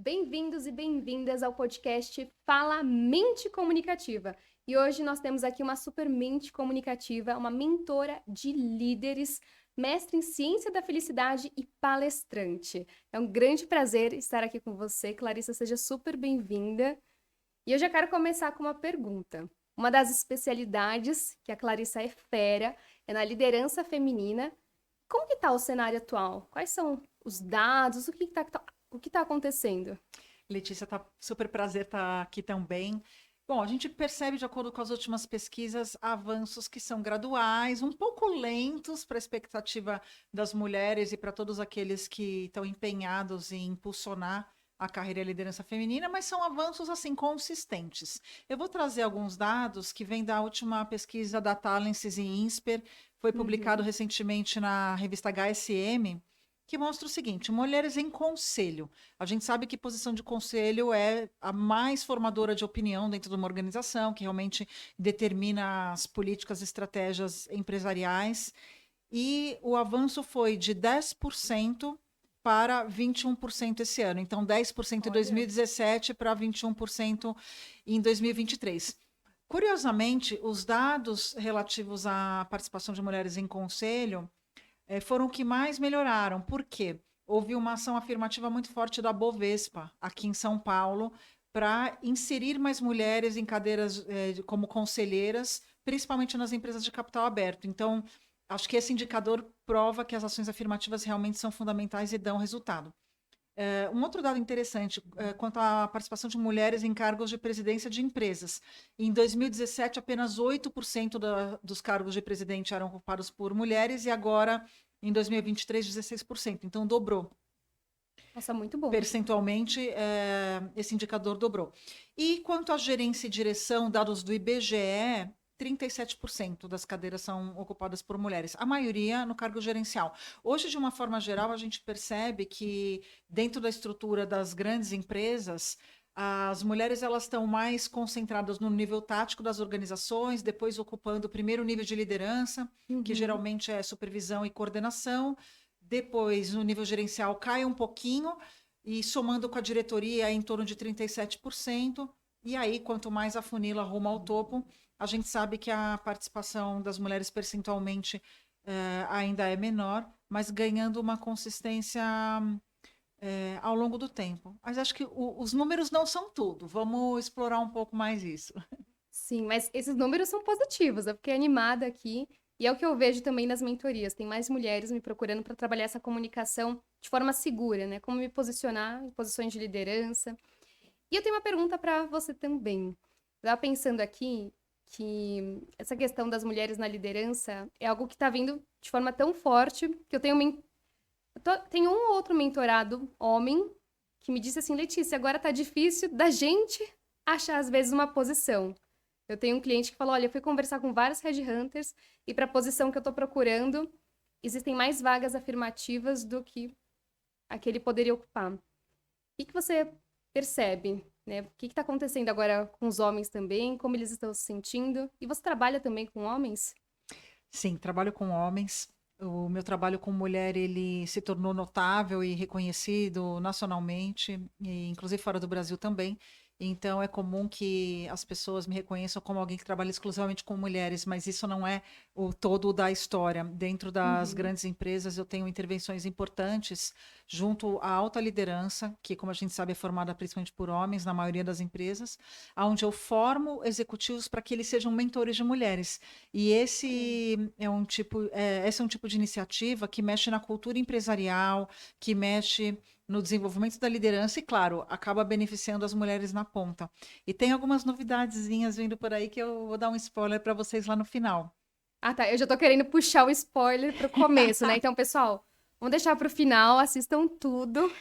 Bem-vindos e bem-vindas ao podcast Fala Mente Comunicativa. E hoje nós temos aqui uma super mente comunicativa, uma mentora de líderes, mestre em ciência da felicidade e palestrante. É um grande prazer estar aqui com você, Clarissa, seja super bem-vinda. E eu já quero começar com uma pergunta. Uma das especialidades que a Clarissa é fera é na liderança feminina. Como que está o cenário atual? Quais são os dados? O que tá acontecendo? Letícia, tá super prazer estar aqui também. Bom, a gente percebe, de acordo com as últimas pesquisas, avanços que são graduais, um pouco lentos para a expectativa das mulheres e para todos aqueles que estão empenhados em impulsionar a carreira e a liderança feminina, mas são avanços assim consistentes. Eu vou trazer alguns dados que vêm da última pesquisa da Talences e Insper, foi publicado Uhum. recentemente na revista HSM, que mostra o seguinte: mulheres em conselho. A gente sabe que posição de conselho é a mais formadora de opinião dentro de uma organização, que realmente determina as políticas e estratégias empresariais. E o avanço foi de 10% para 21% esse ano. Então, 10% em Olha. 2017 para 21% em 2023. Curiosamente, os dados relativos à participação de mulheres em conselho foram o que mais melhoraram. Por quê? Houve uma ação afirmativa muito forte da Bovespa, aqui em São Paulo, para inserir mais mulheres em cadeiras como conselheiras, principalmente nas empresas de capital aberto. Então, acho que esse indicador prova que as ações afirmativas realmente são fundamentais e dão resultado. Um outro dado interessante quanto à participação de mulheres em cargos de presidência de empresas. Em 2017, apenas 8% dos cargos de presidente eram ocupados por mulheres e agora, em 2023, 16%. Então, dobrou. Nossa, muito bom. Percentualmente, esse indicador dobrou. E quanto à gerência e direção, dados do IBGE, 37% das cadeiras são ocupadas por mulheres, a maioria no cargo gerencial. Hoje, de uma forma geral, a gente percebe que dentro da estrutura das grandes empresas, as mulheres elas estão mais concentradas no nível tático das organizações, depois ocupando o primeiro nível de liderança, que Uhum. geralmente é supervisão e coordenação. Depois, no nível gerencial, cai um pouquinho, e somando com a diretoria, é em torno de 37%. E aí, quanto mais a funila rumo ao topo, a gente sabe que a participação das mulheres percentualmente ainda é menor, mas ganhando uma consistência ao longo do tempo. Mas acho que os números não são tudo. Vamos explorar um pouco mais isso. Sim, mas esses números são positivos, eu fiquei animada aqui. E é o que eu vejo também nas mentorias. Tem mais mulheres me procurando para trabalhar essa comunicação de forma segura, né? Como me posicionar em posições de liderança. E eu tenho uma pergunta para você também. Eu estava pensando aqui que essa questão das mulheres na liderança é algo que está vindo de forma tão forte que eu tenho, tenho um ou outro mentorado homem que me disse assim, Letícia, agora tá difícil da gente achar às vezes uma posição. Eu tenho um cliente que falou, olha, eu fui conversar com vários headhunters e para a posição que eu estou procurando, existem mais vagas afirmativas do que a que ele poderia ocupar. O que você percebe, né? O que está acontecendo agora com os homens também? Como eles estão se sentindo? E você trabalha também com homens? Sim, trabalho com homens. O meu trabalho com mulher, ele se tornou notável e reconhecido nacionalmente, e inclusive fora do Brasil também. Então é comum que as pessoas me reconheçam como alguém que trabalha exclusivamente com mulheres, mas isso não é o todo da história. Dentro das Uhum. grandes empresas, eu tenho intervenções importantes junto à alta liderança, que, como a gente sabe, é formada principalmente por homens na maioria das empresas, onde eu formo executivos para que eles sejam mentores de mulheres. E esse é um tipo de iniciativa que mexe na cultura empresarial, que mexe no desenvolvimento da liderança e, claro, acaba beneficiando as mulheres na ponta. E tem algumas novidadezinhas vindo por aí que eu vou dar um spoiler para vocês lá no final. Ah, tá. Eu já tô querendo puxar o spoiler pro começo, né? Então, pessoal, vamos deixar pro final, assistam tudo.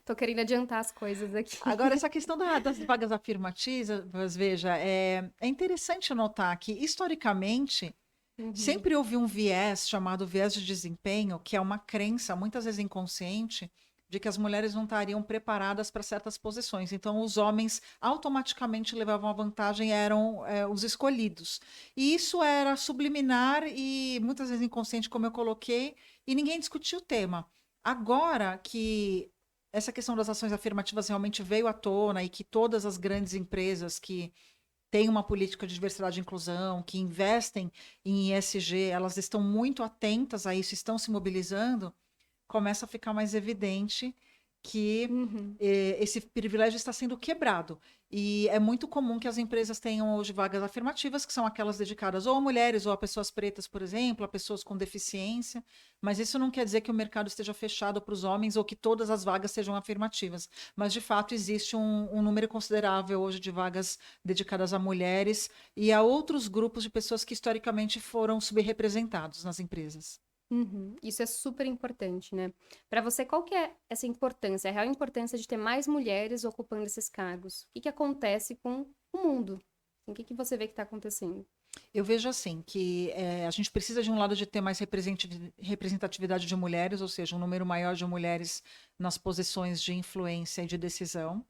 Tô querendo adiantar as coisas aqui. Agora, essa questão das vagas afirmativas, veja, é interessante notar que, historicamente, Uhum. sempre houve um viés chamado viés de desempenho, que é uma crença, muitas vezes inconsciente, de que as mulheres não estariam preparadas para certas posições. Então, os homens automaticamente levavam a vantagem, eram os escolhidos. E isso era subliminar e muitas vezes inconsciente, como eu coloquei, e ninguém discutia o tema. Agora que essa questão das ações afirmativas realmente veio à tona e que todas as grandes empresas que têm uma política de diversidade e inclusão, que investem em ESG, elas estão muito atentas a isso, estão se mobilizando, começa a ficar mais evidente que Uhum. esse privilégio está sendo quebrado. E é muito comum que as empresas tenham hoje vagas afirmativas, que são aquelas dedicadas ou a mulheres, ou a pessoas pretas, por exemplo, a pessoas com deficiência. Mas isso não quer dizer que o mercado esteja fechado para os homens ou que todas as vagas sejam afirmativas. Mas, de fato, existe um número considerável hoje de vagas dedicadas a mulheres e a outros grupos de pessoas que historicamente foram subrepresentados nas empresas. Uhum. Isso é super importante, né? Para você, qual que é essa importância, a real importância de ter mais mulheres ocupando esses cargos? O que que acontece com o mundo? O que que você vê que está acontecendo? Eu vejo assim, que a gente precisa de um lado de ter mais representatividade de mulheres, ou seja, um número maior de mulheres nas posições de influência e de decisão.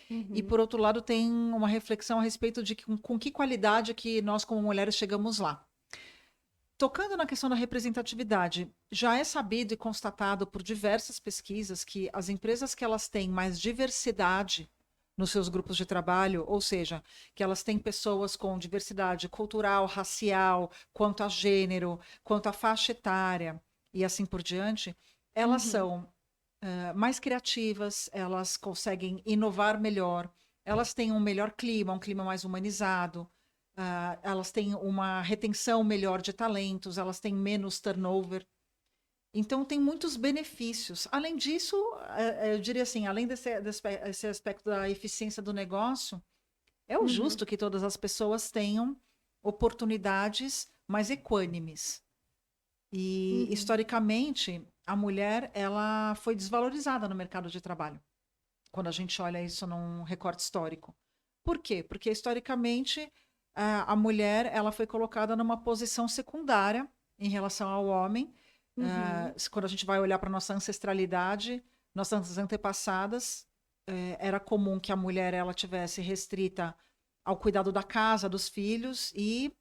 E Uhum. por outro lado, tem uma reflexão a respeito de com que qualidade que nós, como mulheres, chegamos lá. Tocando na questão da representatividade, já é sabido e constatado por diversas pesquisas que as empresas que elas têm mais diversidade nos seus grupos de trabalho, ou seja, que elas têm pessoas com diversidade cultural, racial, quanto a gênero, quanto a faixa etária e assim por diante, elas Uhum. são mais criativas, elas conseguem inovar melhor, elas têm um melhor clima, um clima mais humanizado, elas têm uma retenção melhor de talentos, elas têm menos turnover. Então, tem muitos benefícios. Além disso, eu diria assim, além desse aspecto da eficiência do negócio, é o Uhum. justo que todas as pessoas tenham oportunidades mais equânimes. E, Uhum. historicamente, a mulher ela foi desvalorizada no mercado de trabalho, quando a gente olha isso num recorte histórico. Por quê? Porque, historicamente, a mulher ela foi colocada numa posição secundária em relação ao homem. Uhum. Quando a gente vai olhar para nossa ancestralidade, nossas antepassadas, era comum que a mulher ela tivesse restrita ao cuidado da casa, dos filhos, e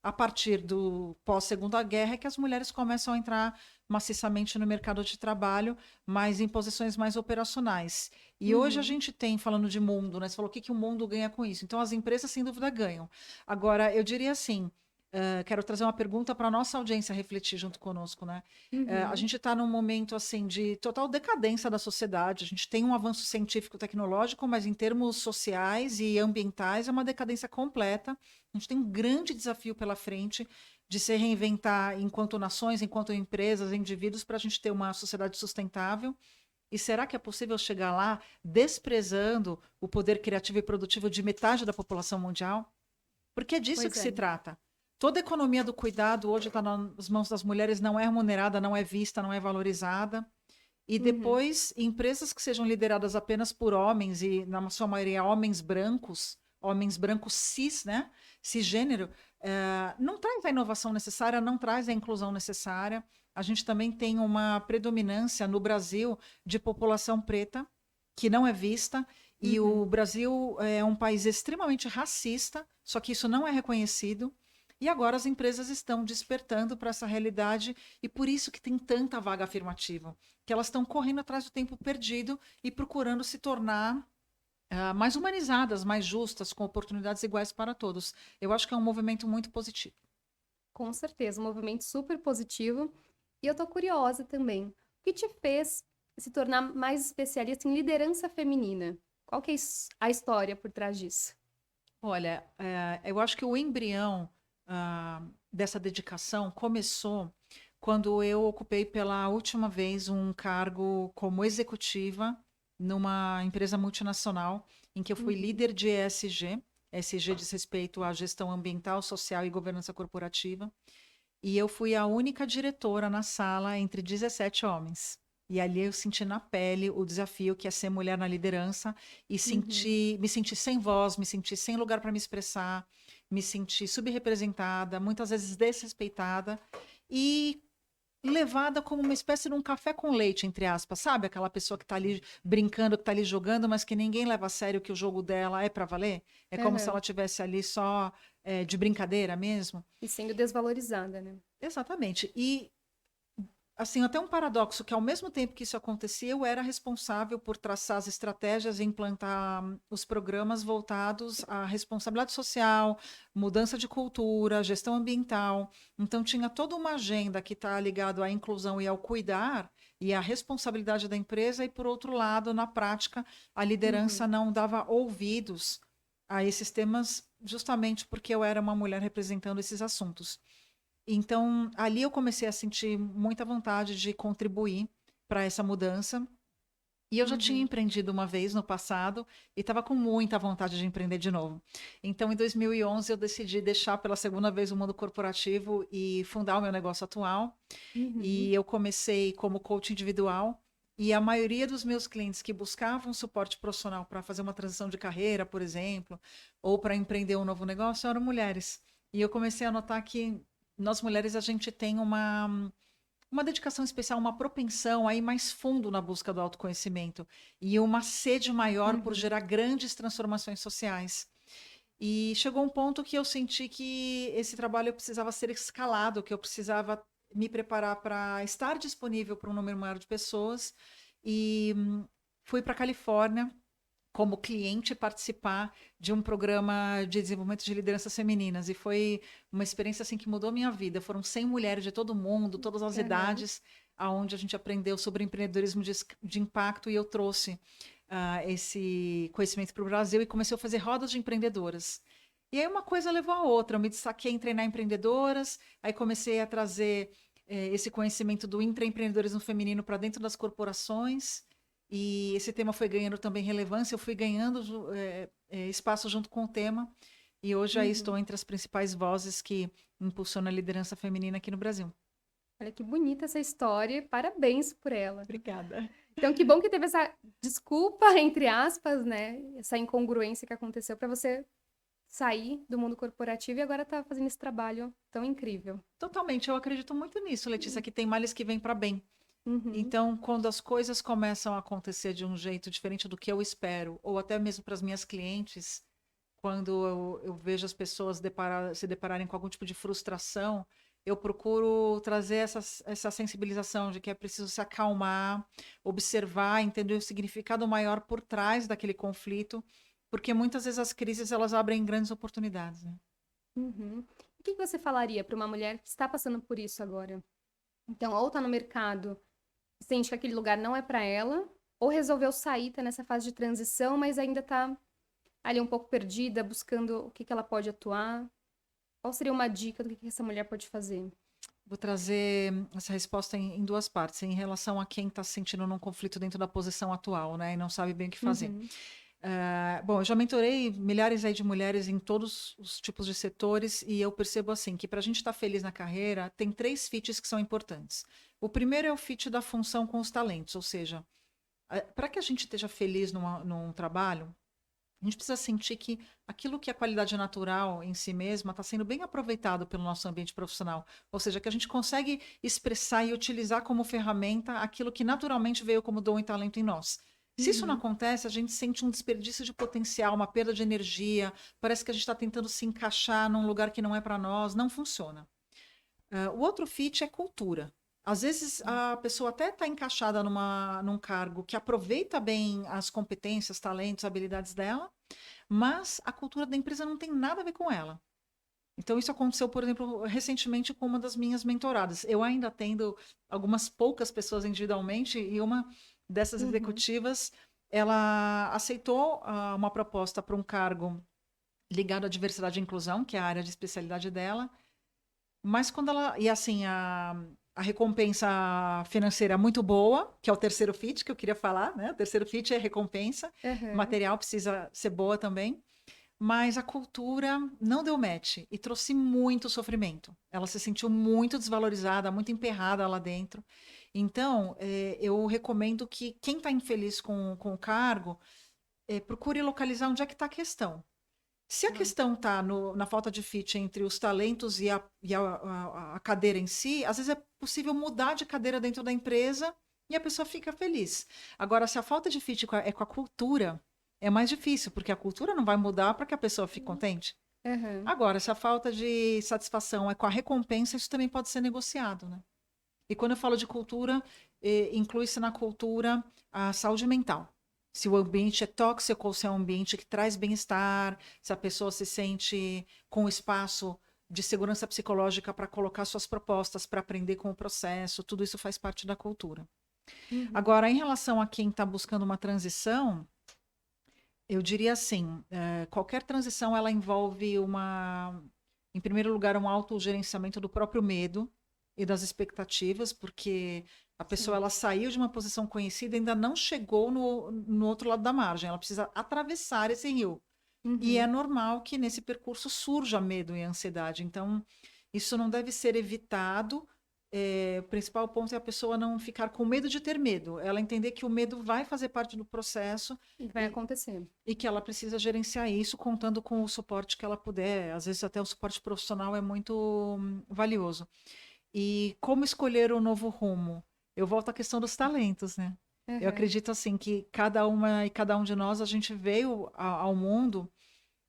a partir do pós-Segunda Guerra é que as mulheres começam a entrar maciçamente no mercado de trabalho, mas em posições mais operacionais. E hoje a Uhum. gente tem, falando de mundo, né? Você falou o que que o mundo ganha com isso. Então, as empresas, sem dúvida, ganham. Agora, eu diria assim, quero trazer uma pergunta para a nossa audiência refletir junto conosco, né? A Uhum. gente está num momento, assim, de total decadência da sociedade. A gente tem um avanço científico-tecnológico, mas em termos sociais e ambientais é uma decadência completa. A gente tem um grande desafio pela frente de se reinventar enquanto nações, enquanto empresas, indivíduos, para a gente ter uma sociedade sustentável. E será que é possível chegar lá desprezando o poder criativo e produtivo de metade da população mundial? Porque é disso Pois que é. se trata. Toda a economia do cuidado hoje está nas mãos das mulheres, não é remunerada, não é vista, não é valorizada. E Uhum. depois, empresas que sejam lideradas apenas por homens, e na sua maioria homens brancos cis, né? Cisgênero, não traz a inovação necessária, não traz a inclusão necessária. A gente também tem uma predominância no Brasil de população preta, que não é vista, e o Uhum. Brasil é um país extremamente racista, só que isso não é reconhecido. E agora as empresas estão despertando para essa realidade, e por isso que tem tanta vaga afirmativa, que elas estão correndo atrás do tempo perdido e procurando se tornar mais humanizadas, mais justas, com oportunidades iguais para todos. Eu acho que é um movimento muito positivo. Com certeza, um movimento super positivo. E eu tô curiosa também. O que te fez se tornar mais especialista em liderança feminina? Qual que é a história por trás disso? Olha, eu acho que o embrião dessa dedicação começou quando eu ocupei pela última vez um cargo como executiva numa empresa multinacional, em que eu fui Uhum. líder de ESG. ESG diz respeito à gestão ambiental, social e governança corporativa. E eu fui a única diretora na sala entre 17 homens. E ali eu senti na pele o desafio que é ser mulher na liderança e Uhum. me senti sem voz, me senti sem lugar para me expressar, me senti subrepresentada, muitas vezes desrespeitada e levada como uma espécie de um café com leite, entre aspas, sabe? Aquela pessoa que está ali brincando, que está ali jogando, mas que ninguém leva a sério que o jogo dela é para valer. É como se Aham. ela tivesse ali só de brincadeira mesmo. E sendo desvalorizada, né? Exatamente. E assim, até um paradoxo, que ao mesmo tempo que isso acontecia, eu era responsável por traçar as estratégias e implantar os programas voltados à responsabilidade social, mudança de cultura, gestão ambiental. Então, tinha toda uma agenda que está ligada à inclusão e ao cuidar e à responsabilidade da empresa, e, por outro lado, na prática, a liderança Uhum. não dava ouvidos a esses temas, justamente porque eu era uma mulher representando esses assuntos. Então, ali eu comecei a sentir muita vontade de contribuir para essa mudança. E eu já tinha Uhum. empreendido uma vez no passado e estava com muita vontade de empreender de novo. Então, em 2011, eu decidi deixar pela segunda vez o mundo corporativo e fundar o meu negócio atual. Uhum. E eu comecei como coach individual. E a maioria dos meus clientes que buscavam suporte profissional para fazer uma transição de carreira, por exemplo, ou para empreender um novo negócio, eram mulheres. E eu comecei a notar que nós mulheres a gente tem uma dedicação especial, uma propensão a ir mais fundo na busca do autoconhecimento e uma sede maior por Uhum. gerar grandes transformações sociais. E chegou um ponto que eu senti que esse trabalho precisava ser escalado, que eu precisava me preparar para estar disponível para um número maior de pessoas. E fui para a Califórnia como cliente participar de um programa de desenvolvimento de lideranças femininas. E foi uma experiência assim que mudou a minha vida. Foram 100 mulheres de todo mundo, todas as Aham. idades, aonde a gente aprendeu sobre empreendedorismo de impacto, e eu trouxe esse conhecimento para o Brasil e comecei a fazer rodas de empreendedoras. E aí uma coisa levou a outra. Eu me destaquei em treinar empreendedoras, aí comecei a trazer esse conhecimento do intraempreendedorismo feminino para dentro das corporações. E esse tema foi ganhando também relevância, eu fui ganhando espaço junto com o tema, e hoje aí estou Uhum. entre as principais vozes que impulsionam a liderança feminina aqui no Brasil. Olha que bonita essa história, e parabéns por ela. Obrigada. Então, que bom que teve essa desculpa, entre aspas, né? Essa incongruência que aconteceu para você sair do mundo corporativo e agora tá fazendo esse trabalho tão incrível. Totalmente, eu acredito muito nisso, Letícia, que tem males que vêm para bem. Uhum. Então, quando as coisas começam a acontecer de um jeito diferente do que eu espero, ou até mesmo para as minhas clientes, quando eu vejo as pessoas se depararem com algum tipo de frustração, eu procuro trazer essa sensibilização de que é preciso se acalmar, observar, entender o significado maior por trás daquele conflito, porque muitas vezes as crises elas abrem grandes oportunidades, né? Uhum. O que que você falaria para uma mulher que está passando por isso agora? Então, ou tá no mercado, sente que aquele lugar não é para ela, ou resolveu sair, tá nessa fase de transição, mas ainda tá ali um pouco perdida, buscando o que que ela pode atuar. Qual seria uma dica do que essa mulher pode fazer? Vou trazer essa resposta em duas partes, em relação a quem está se sentindo num conflito dentro da posição atual, né, e não sabe bem o que fazer. Uhum. Bom, eu já mentorei milhares aí de mulheres em todos os tipos de setores, e eu percebo assim que para a gente estar feliz na carreira, tem três fits que são importantes. O primeiro é o fit da função com os talentos, ou seja, para que a gente esteja feliz num trabalho, a gente precisa sentir que aquilo que é qualidade natural em si mesma está sendo bem aproveitado pelo nosso ambiente profissional. Ou seja, que a gente consegue expressar e utilizar como ferramenta aquilo que naturalmente veio como dom e talento em nós. Se isso não Uhum. acontece, a gente sente um desperdício de potencial, uma perda de energia, parece que a gente está tentando se encaixar num lugar que não é para nós, não funciona. O outro fit é cultura. Às vezes a pessoa até está encaixada num cargo que aproveita bem as competências, talentos, habilidades dela, mas a cultura da empresa não tem nada a ver com ela. Então, isso aconteceu, por exemplo, recentemente com uma das minhas mentoradas. Eu ainda atendo algumas poucas pessoas individualmente, e uma dessas Uhum. executivas, ela aceitou uma proposta para um cargo ligado à diversidade e inclusão, que é a área de especialidade dela, mas quando ela. E assim, a recompensa financeira é muito boa, que é o terceiro fit que eu queria falar, né? O terceiro fit é recompensa, Aham. material precisa ser boa também. Mas a cultura não deu match e trouxe muito sofrimento. Ela se sentiu muito desvalorizada, muito emperrada lá dentro. Então, eu recomendo que quem está infeliz com o cargo, procure localizar onde é que está a questão. Se a Tá. questão está na falta de fit entre os talentos e a cadeira em si, às vezes é possível mudar de cadeira dentro da empresa e a pessoa fica feliz. Agora, se a falta de fit é com a cultura, é mais difícil, porque a cultura não vai mudar para que a pessoa fique contente. Aham. Agora, se a falta de satisfação é com a recompensa, isso também pode ser negociado, né? E quando eu falo de cultura, inclui-se na cultura a saúde mental. Se o ambiente é tóxico ou se é um ambiente que traz bem-estar, se a pessoa se sente com espaço de segurança psicológica para colocar suas propostas, para aprender com o processo, tudo isso faz parte da cultura. Uhum. Agora, em relação a quem está buscando uma transição, eu diria assim, qualquer transição ela envolve em primeiro lugar, um autogerenciamento do próprio medo e das expectativas, porque a pessoa Sim. ela saiu de uma posição conhecida e ainda não chegou no outro lado da margem, ela precisa atravessar esse rio. E é Uhum. normal que nesse percurso surja medo e ansiedade. Então, isso não deve ser evitado. O principal ponto é a pessoa não ficar com medo de ter medo, ela entender que o medo vai fazer parte do processo E vai e, acontecer. e que ela precisa gerenciar isso contando com o suporte que ela puder. Às vezes, até o suporte profissional é muito valioso. E como escolher o novo rumo? Eu volto à questão dos talentos, né? Eu Uhum. acredito assim que cada uma e cada um de nós a gente veio ao mundo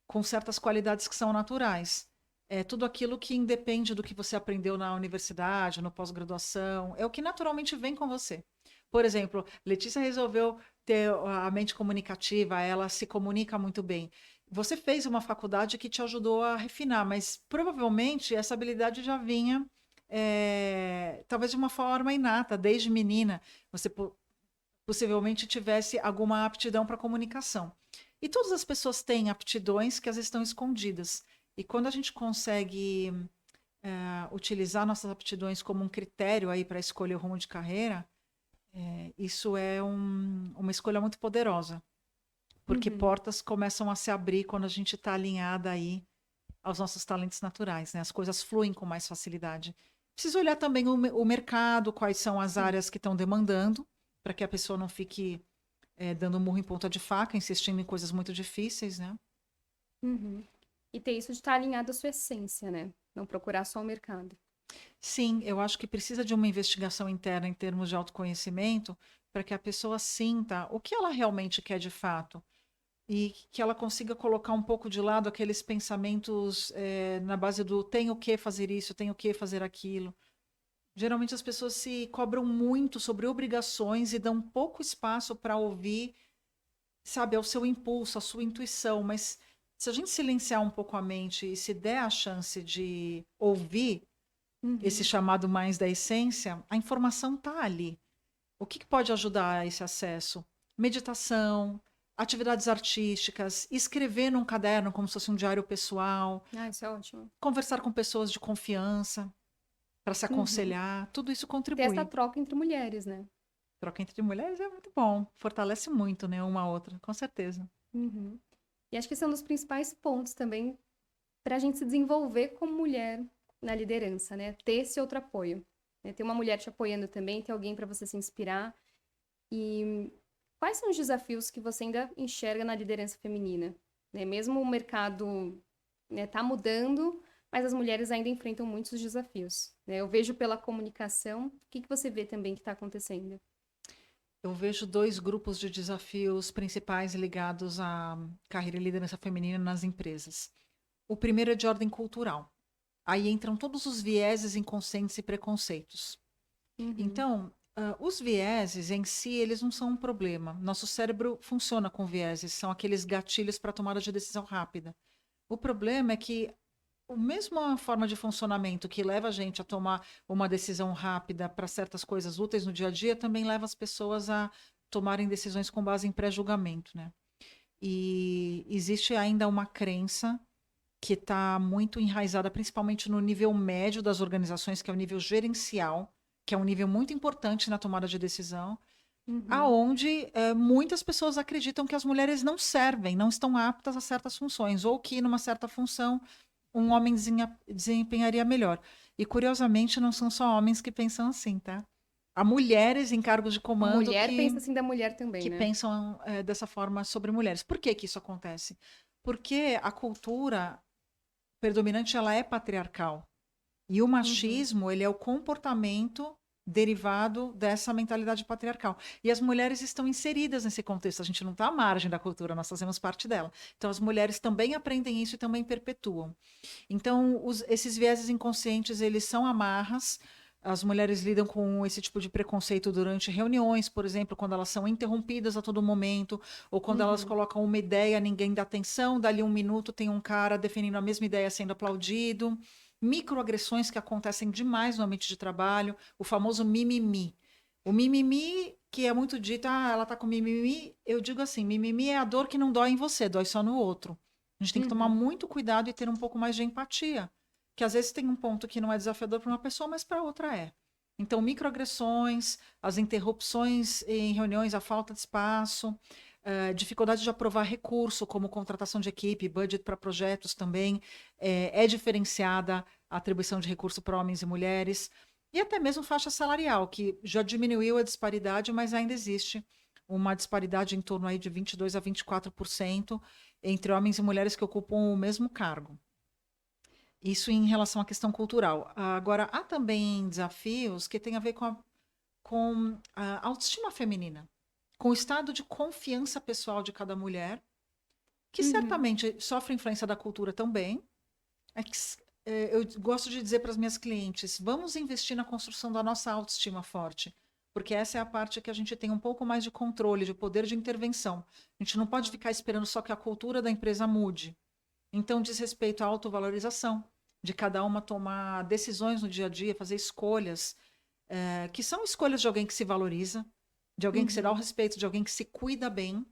com certas qualidades que são naturais. É tudo aquilo que independe do que você aprendeu na universidade, no pós-graduação, é o que naturalmente vem com você. Por exemplo, Letícia resolveu ter a mente comunicativa, ela se comunica muito bem. Você fez uma faculdade que te ajudou a refinar, mas provavelmente essa habilidade já vinha, talvez de uma forma inata, desde menina. Você possivelmente tivesse alguma aptidão para comunicação. E todas as pessoas têm aptidões que às vezes estão escondidas. E quando a gente consegue utilizar nossas aptidões como um critério aí para escolher o rumo de carreira, isso é uma escolha muito poderosa, porque Uhum. portas começam a se abrir quando a gente está alinhada aí aos nossos talentos naturais, né? As coisas fluem com mais facilidade. Precisa olhar também o mercado, quais são as Sim. áreas que estão demandando, para que a pessoa não fique dando murro em ponta de faca, insistindo em coisas muito difíceis, né? Uhum. E ter isso de estar alinhado à sua essência, né? Não procurar só o mercado. Sim, eu acho que precisa de uma investigação interna em termos de autoconhecimento para que a pessoa sinta o que ela realmente quer de fato e que ela consiga colocar um pouco de lado aqueles pensamentos na base do tenho que fazer isso, tenho que fazer aquilo. Geralmente as pessoas se cobram muito sobre obrigações e dão pouco espaço para ouvir, sabe, ao seu impulso, à sua intuição, mas se a gente silenciar um pouco a mente e se der a chance de ouvir esse Uhum. chamado mais da essência, a informação está ali. O que pode ajudar a esse acesso? Meditação, atividades artísticas, escrever num caderno como se fosse um diário pessoal, Ah, isso é ótimo. conversar com pessoas de confiança para se Uhum. aconselhar, tudo isso Ter essa contribui. troca entre mulheres, né? Troca entre mulheres é muito bom, fortalece muito, né, uma a outra, com certeza. Uhum. E acho que esse é um dos principais pontos também para a gente se desenvolver como mulher na liderança, né? Ter esse outro apoio. Né? Ter uma mulher te apoiando também, ter alguém para você se inspirar. E quais são os desafios que você ainda enxerga na liderança feminina? Né? Mesmo o mercado, né, tá mudando, mas as mulheres ainda enfrentam muitos desafios. Né? Eu vejo pela comunicação. O que que você vê também que está acontecendo? Eu vejo dois grupos de desafios principais ligados à carreira e liderança feminina nas empresas. O primeiro é de ordem cultural. Aí entram todos os vieses inconscientes e preconceitos. Uhum. Então, os vieses em si, eles não são um problema. Nosso cérebro funciona com vieses, são aqueles gatilhos para tomada de decisão rápida. O problema é que a mesma forma de funcionamento que leva a gente a tomar uma decisão rápida para certas coisas úteis no dia a dia também leva as pessoas a tomarem decisões com base em pré-julgamento, né? E existe ainda uma crença que está muito enraizada, principalmente no nível médio das organizações, que é o nível gerencial, que é um nível muito importante na tomada de decisão, Uhum. aonde muitas pessoas acreditam que as mulheres não servem, não estão aptas a certas funções, ou que numa certa função um homem desempenharia melhor. E curiosamente não são só homens que pensam assim, tá? Há mulheres em cargos de A comando mulher pensa assim da mulher também, que né? pensam dessa forma sobre mulheres. Por que que isso acontece? Porque a cultura predominante ela é patriarcal. E o Uhum. machismo, ele é o comportamento derivado dessa mentalidade patriarcal. E as mulheres estão inseridas nesse contexto. A gente não está à margem da cultura, nós fazemos parte dela. Então, as mulheres também aprendem isso e também perpetuam. Então, esses vieses inconscientes, eles são amarras. As mulheres lidam com esse tipo de preconceito durante reuniões, por exemplo, quando elas são interrompidas a todo momento, ou quando elas Uhum. colocam uma ideia, ninguém dá atenção, dali um minuto tem um cara defendendo a mesma ideia sendo aplaudido. Microagressões que acontecem demais no ambiente de trabalho, o famoso mimimi. O mimimi, que é muito dito, ela tá com mimimi, eu digo assim, mimimi é a dor que não dói em você, dói só no outro. A gente tem que tomar Uhum. muito cuidado e ter um pouco mais de empatia, que às vezes tem um ponto que não é desafiador para uma pessoa, mas para outra é. Então, microagressões, as interrupções em reuniões, a falta de espaço, dificuldade de aprovar recurso, como contratação de equipe, budget para projetos também, é diferenciada a atribuição de recurso para homens e mulheres, e até mesmo faixa salarial, que já diminuiu a disparidade, mas ainda existe uma disparidade em torno aí de 22 a 24% entre homens e mulheres que ocupam o mesmo cargo. Isso em relação à questão cultural. Agora, há também desafios que têm a ver com a autoestima feminina, com o estado de confiança pessoal de cada mulher, que Uhum. certamente sofre influência da cultura também. É que, eu gosto de dizer para as minhas clientes: vamos investir na construção da nossa autoestima forte, porque essa é a parte que a gente tem um pouco mais de controle, de poder de intervenção. A gente não pode Tá. ficar esperando só que a cultura da empresa mude. Então, diz respeito à autovalorização, de cada uma tomar decisões no dia a dia, fazer escolhas, que são escolhas de alguém que se valoriza, de alguém que se dá o Uhum. respeito, de alguém que se cuida bem.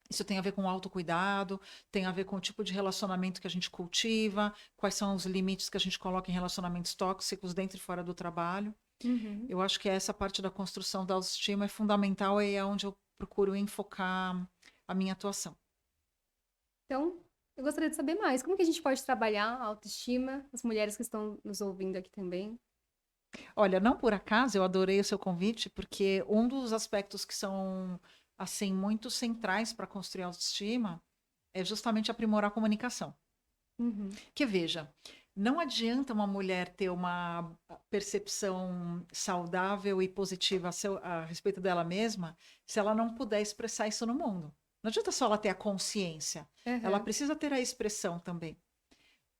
Isso tem a ver com autocuidado, tem a ver com o tipo de relacionamento que a gente cultiva, quais são os limites que a gente coloca em relacionamentos tóxicos dentro e fora do trabalho. Uhum. Eu acho que essa parte da construção da autoestima é fundamental e é onde eu procuro enfocar a minha atuação. Então, eu gostaria de saber mais. Como que a gente pode trabalhar a autoestima, as mulheres que estão nos ouvindo aqui também? Olha, não por acaso eu adorei o seu convite, porque um dos aspectos que são assim muito centrais para construir autoestima é justamente aprimorar a comunicação. Uhum. Que veja, não adianta uma mulher ter uma percepção saudável e positiva a respeito dela mesma se ela não puder expressar isso no mundo. Não adianta só ela ter a consciência, ela Aham. precisa ter a expressão também.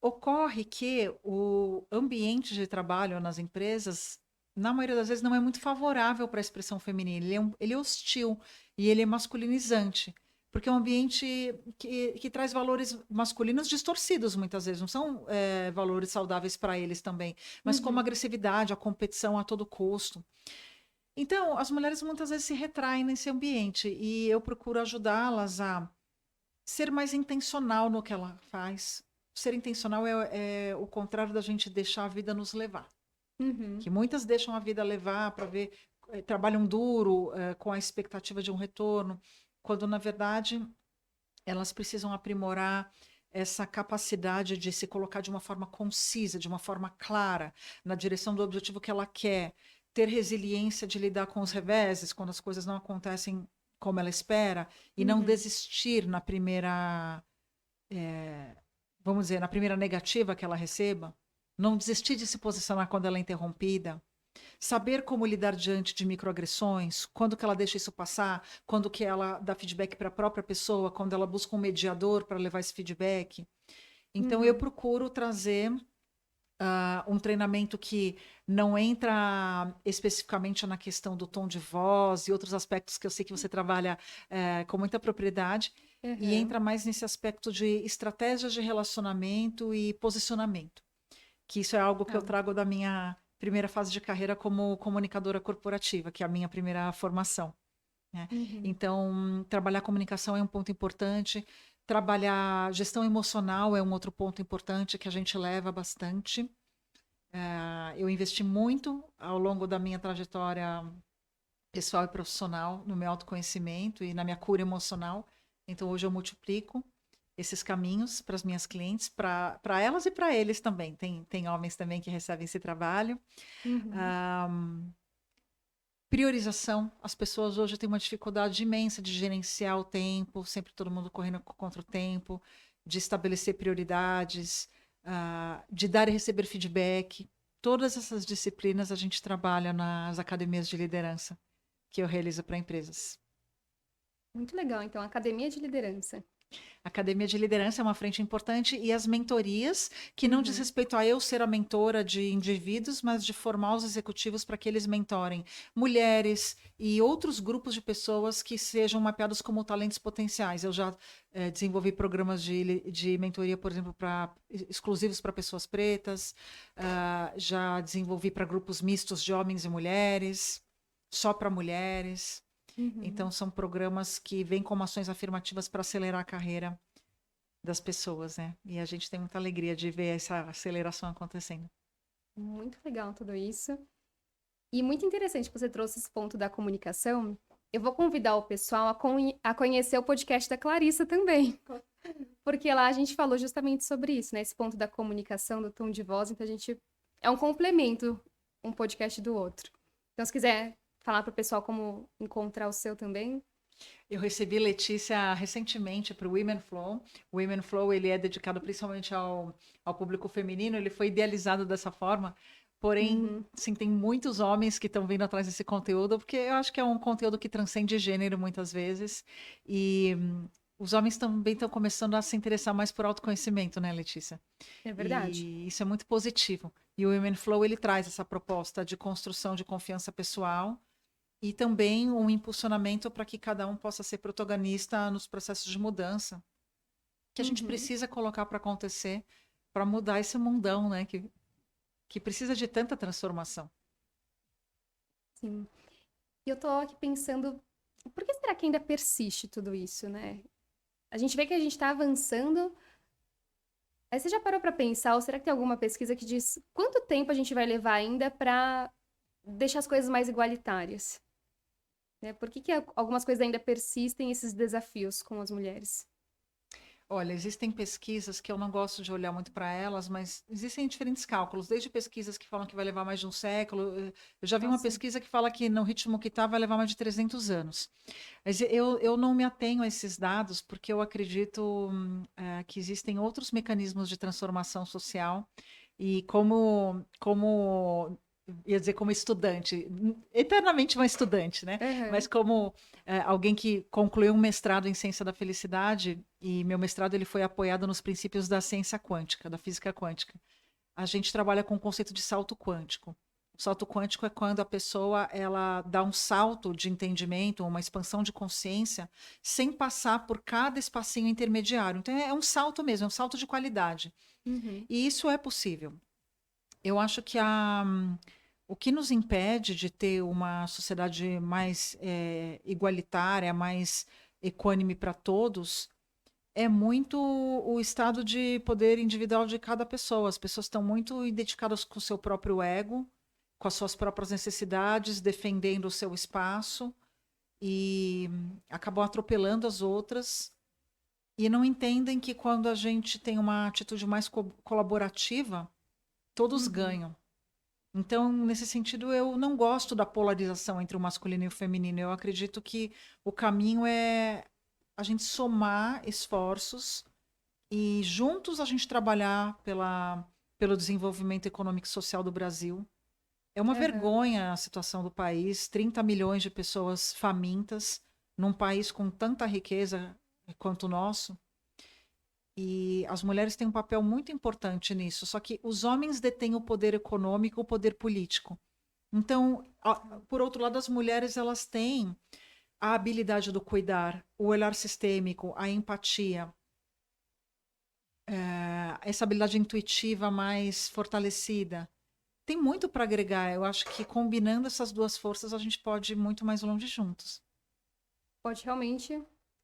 Ocorre que o ambiente de trabalho nas empresas, na maioria das vezes, não é muito favorável para a expressão feminina. Ele é hostil e ele é masculinizante, porque é um ambiente que traz valores masculinos distorcidos, muitas vezes. Não são valores saudáveis para eles também, mas como a Uhum. agressividade, a competição a todo custo. Então, as mulheres muitas vezes se retraem nesse ambiente e eu procuro ajudá-las a ser mais intencional no que ela faz. Ser intencional é o contrário da gente deixar a vida nos levar. Uhum. Que muitas deixam a vida levar para ver, trabalham duro, com a expectativa de um retorno, quando na verdade elas precisam aprimorar essa capacidade de se colocar de uma forma concisa, de uma forma clara, na direção do objetivo que ela quer, ter resiliência de lidar com os reveses, quando as coisas não acontecem como ela espera, e não Uhum. desistir na primeira, vamos dizer, na primeira negativa que ela receba, não desistir de se posicionar quando ela é interrompida, saber como lidar diante de microagressões, quando que ela deixa isso passar, quando que ela dá feedback para a própria pessoa, quando ela busca um mediador para levar esse feedback. Então eu Uhum. procuro trazer um treinamento que não entra especificamente na questão do tom de voz e outros aspectos que eu sei que você trabalha com muita propriedade, e Aham. entra mais nesse aspecto de estratégias de relacionamento e posicionamento, que isso é algo que eu Tá. trago da minha primeira fase de carreira como comunicadora corporativa, que é a minha primeira formação, né? Uhum. Então, trabalhar comunicação é um ponto importante, trabalhar gestão emocional é um outro ponto importante que a gente leva bastante. Eu investi muito ao longo da minha trajetória pessoal e profissional no meu autoconhecimento e na minha cura emocional. Então, hoje eu multiplico esses caminhos para as minhas clientes, para elas e para eles também. Tem homens também que recebem esse trabalho. Uhum. Ah, priorização. As pessoas hoje têm uma dificuldade imensa de gerenciar o tempo, sempre todo mundo correndo contra o tempo, de estabelecer prioridades, de dar e receber feedback. Todas essas disciplinas a gente trabalha nas academias de liderança que eu realizo para empresas. Muito legal, então, academia de liderança. Academia de liderança é uma frente importante e as mentorias, que não diz Uhum. respeito a eu ser a mentora de indivíduos, mas de formar os executivos para que eles mentorem mulheres e outros grupos de pessoas que sejam mapeados como talentos potenciais. Eu já desenvolvi programas de mentoria, por exemplo, exclusivos para pessoas pretas, já desenvolvi para grupos mistos de homens e mulheres, só para mulheres. Então, Uhum. são programas que vêm como ações afirmativas para acelerar a carreira das pessoas, né? E a gente tem muita alegria de ver essa aceleração acontecendo. Muito legal tudo isso. E muito interessante que você trouxe esse ponto da comunicação. Eu vou convidar o pessoal a conhecer o podcast da Clarissa também. Porque lá a gente falou justamente sobre isso, né? Esse ponto da comunicação, do tom de voz. Então a gente. É um complemento, um podcast do outro. Então, se quiser falar para o pessoal como encontrar o seu também. Eu recebi Letícia recentemente para o Women Flow. O Women Flow ele é dedicado principalmente ao público feminino. Ele foi idealizado dessa forma. Porém, Uhum. sim, tem muitos homens que estão vindo atrás desse conteúdo, porque eu acho que é um conteúdo que transcende gênero muitas vezes. E os homens também estão começando a se interessar mais por autoconhecimento, né, Letícia? É verdade. E isso é muito positivo. E o Women Flow ele traz essa proposta de construção de confiança pessoal e também um impulsionamento para que cada um possa ser protagonista nos processos de mudança que a gente Uhum. precisa colocar para acontecer, para mudar esse mundão, né? Que precisa de tanta transformação. Sim. E eu tô aqui pensando, por que será que ainda persiste tudo isso, né? A gente vê que a gente tá avançando. Aí você já parou pra pensar, ou será que tem alguma pesquisa que diz quanto tempo a gente vai levar ainda pra deixar as coisas mais igualitárias? Né? Por que que algumas coisas ainda persistem, esses desafios com as mulheres? Olha, existem pesquisas que eu não gosto de olhar muito para elas, mas existem diferentes cálculos, desde pesquisas que falam que vai levar mais de um século. Eu já vi uma Nossa. pesquisa que fala que no ritmo que está vai levar mais de 300 anos. Mas eu não me atenho a esses dados porque eu acredito que existem outros mecanismos de transformação social e como ia dizer como estudante, eternamente uma estudante, né? Mas Aham. como alguém que concluiu um mestrado em ciência da felicidade e meu mestrado ele foi apoiado nos princípios da ciência quântica, da física quântica. A gente trabalha com o conceito de salto quântico. O salto quântico é quando a pessoa ela dá um salto de entendimento, uma expansão de consciência, sem passar por cada espacinho intermediário. Então é um salto mesmo, é um salto de qualidade. Uhum. E isso é possível. Eu acho que o que nos impede de ter uma sociedade mais igualitária, mais equânime para todos, é muito o estado de poder individual de cada pessoa. As pessoas estão muito identificadas com o seu próprio ego, com as suas próprias necessidades, defendendo o seu espaço e acabam atropelando as outras e não entendem que quando a gente tem uma atitude mais colaborativa, todos Uhum. ganham. Então, nesse sentido, eu não gosto da polarização entre o masculino e o feminino. Eu acredito que o caminho é a gente somar esforços e juntos a gente trabalhar pelo desenvolvimento econômico e social do Brasil. É uma Aham. vergonha a situação do país, 30 milhões de pessoas famintas num país com tanta riqueza quanto o nosso. E as mulheres têm um papel muito importante nisso, só que os homens detêm o poder econômico, o poder político. Então, por outro lado, as mulheres elas têm a habilidade do cuidar, o olhar sistêmico, a empatia, essa habilidade intuitiva mais fortalecida. Tem muito para agregar. Eu acho que combinando essas duas forças, a gente pode ir muito mais longe juntos. Pode realmente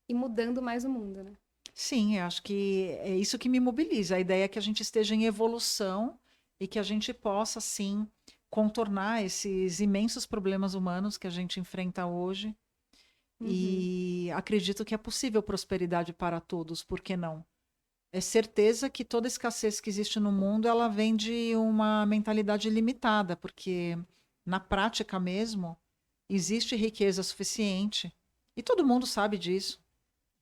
ir mudando mais o mundo, né? Sim, eu acho que é isso que me mobiliza. A ideia é que a gente esteja em evolução e que a gente possa, sim, contornar esses imensos problemas humanos que a gente enfrenta hoje. Uhum. E acredito que é possível prosperidade para todos, por que não? É certeza que toda escassez que existe no mundo, ela vem de uma mentalidade limitada, porque na prática mesmo, existe riqueza suficiente. E todo mundo sabe disso.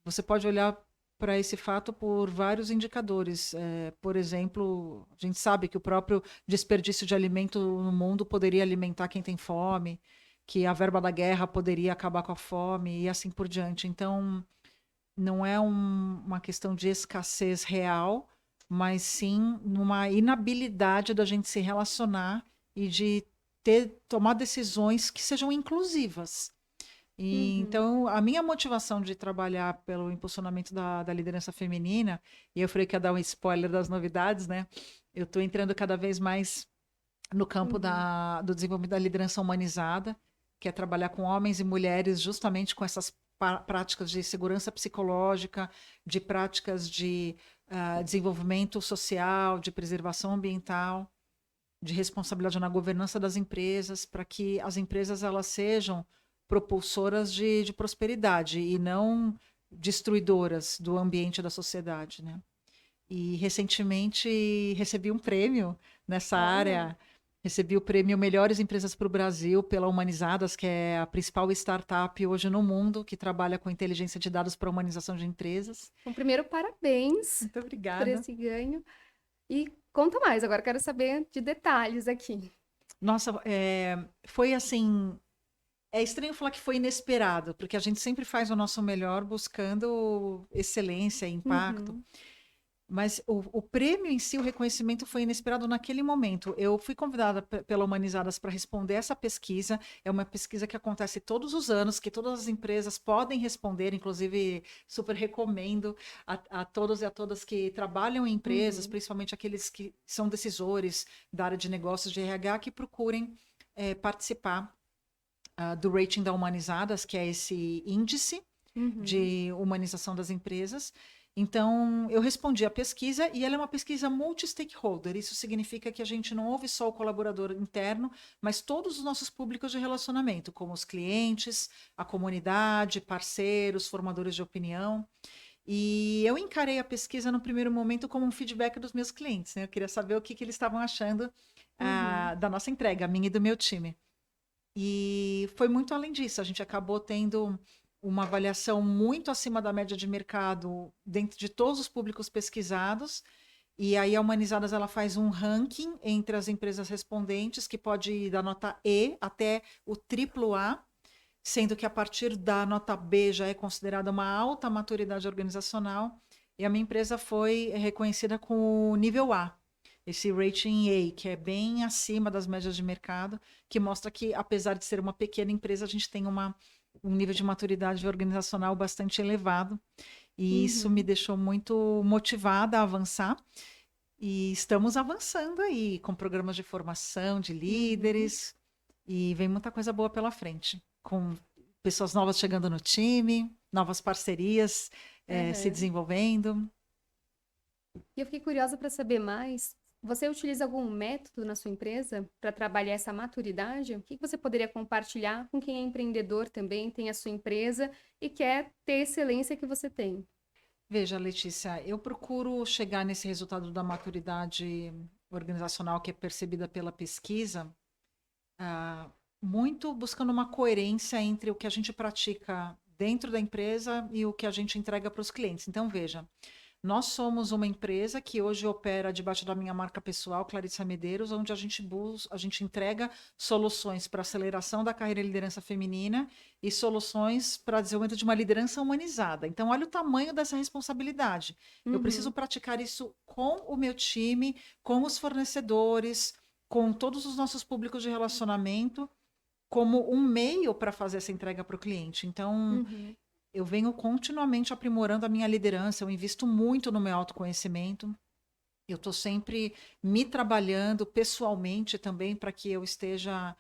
Você pode olhar para esse fato por vários indicadores. Por exemplo, a gente sabe que o próprio desperdício de alimento no mundo poderia alimentar quem tem fome, que a verba da guerra poderia acabar com a fome e assim por diante. Então, não é uma questão de escassez real, mas sim numa inabilidade da gente se relacionar e de tomar decisões que sejam inclusivas. E, Uhum. então, a minha motivação de trabalhar pelo impulsionamento da liderança feminina, e eu falei que ia dar um spoiler das novidades, né? Eu estou entrando cada vez mais no campo Uhum. do desenvolvimento da liderança humanizada, que é trabalhar com homens e mulheres justamente com essas práticas de segurança psicológica, de práticas de desenvolvimento social, de preservação ambiental, de responsabilidade na governança das empresas, para que as empresas elas sejam propulsoras de prosperidade e não destruidoras do ambiente e da sociedade, né? E recentemente recebi um prêmio nessa Olha. área. Recebi o prêmio Melhores Empresas para o Brasil pela Humanizadas, que é a principal startup hoje no mundo que trabalha com inteligência de dados para a humanização de empresas. Bom, primeiro, parabéns Muito por obrigada. esse ganho. E conta mais, agora eu quero saber de detalhes aqui. Nossa, foi assim. É estranho falar que foi inesperado, porque a gente sempre faz o nosso melhor buscando excelência, impacto. Uhum. Mas o prêmio em si, o reconhecimento foi inesperado naquele momento. Eu fui convidada pela Humanizadas para responder essa pesquisa. É uma pesquisa que acontece todos os anos, que todas as empresas podem responder, inclusive super recomendo a todos e a todas que trabalham em empresas, Uhum. principalmente aqueles que são decisores da área de negócios de RH, que procurem participar do rating da Humanizadas, que é esse índice Uhum. de humanização das empresas. Então, eu respondi à pesquisa e ela é uma pesquisa multi-stakeholder. Isso significa que a gente não ouve só o colaborador interno, mas todos os nossos públicos de relacionamento, como os clientes, a comunidade, parceiros, formadores de opinião. E eu encarei a pesquisa no primeiro momento como um feedback dos meus clientes, né? Eu queria saber o que eles estavam achando Uhum. da nossa entrega, a minha e do meu time. E foi muito além disso, a gente acabou tendo uma avaliação muito acima da média de mercado dentro de todos os públicos pesquisados. E aí a Humanizadas ela faz um ranking entre as empresas respondentes que pode ir da nota E até o triplo A, sendo que a partir da nota B já é considerada uma alta maturidade organizacional. E a minha empresa foi reconhecida com o nível A, esse rating A, que é bem acima das médias de mercado, que mostra que, apesar de ser uma pequena empresa, a gente tem um nível de maturidade organizacional bastante elevado. E isso me Uhum. deixou muito motivada a avançar. E estamos avançando aí com programas de formação de Uhum. líderes. E vem muita coisa boa pela frente, com pessoas novas chegando no time, novas parcerias se Aham. desenvolvendo. E eu fiquei curiosa para saber mais. Você utiliza algum método na sua empresa para trabalhar essa maturidade? O que que você poderia compartilhar com quem é empreendedor também, tem a sua empresa e quer ter a excelência que você tem? Veja, Letícia, eu procuro chegar nesse resultado da maturidade organizacional que é percebida pela pesquisa, ah, muito buscando uma coerência entre o que a gente pratica dentro da empresa e o que a gente entrega para os clientes. Então, veja, nós somos uma empresa que hoje opera debaixo da minha marca pessoal, Clarissa Medeiros, onde a gente entrega soluções para aceleração da carreira e liderança feminina e soluções para desenvolvimento de uma liderança humanizada. Então, olha o tamanho dessa responsabilidade. Eu preciso Uhum. praticar isso com o meu time, com os fornecedores, com todos os nossos públicos de relacionamento, como um meio para fazer essa entrega para o cliente. Então, Uhum. eu venho continuamente aprimorando a minha liderança, eu invisto muito no meu autoconhecimento. Eu estou sempre me trabalhando pessoalmente também para que eu esteja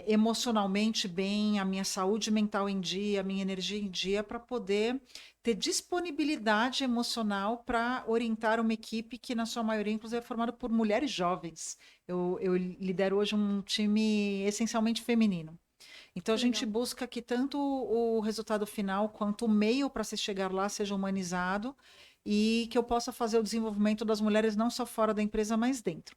emocionalmente bem, a minha saúde mental em dia, a minha energia em dia, para poder ter disponibilidade emocional para orientar uma equipe que, na sua maioria, inclusive, é formada por mulheres jovens. Eu lidero hoje um time essencialmente feminino. Então a Que gente legal. busca que tanto o resultado final quanto o meio para se chegar lá seja humanizado e que eu possa fazer o desenvolvimento das mulheres não só fora da empresa, mas dentro.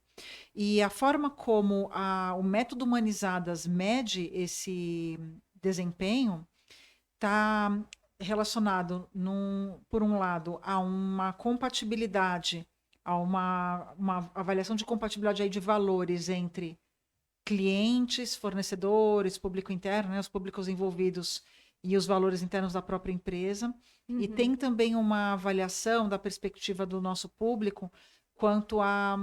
E a forma como o método Humanizadas mede esse desempenho está relacionado, por um lado, a uma compatibilidade, a uma avaliação de compatibilidade aí de valores entre clientes, fornecedores, público interno, né, os públicos envolvidos e os valores internos da própria empresa. E tem também uma avaliação da perspectiva do nosso público quanto à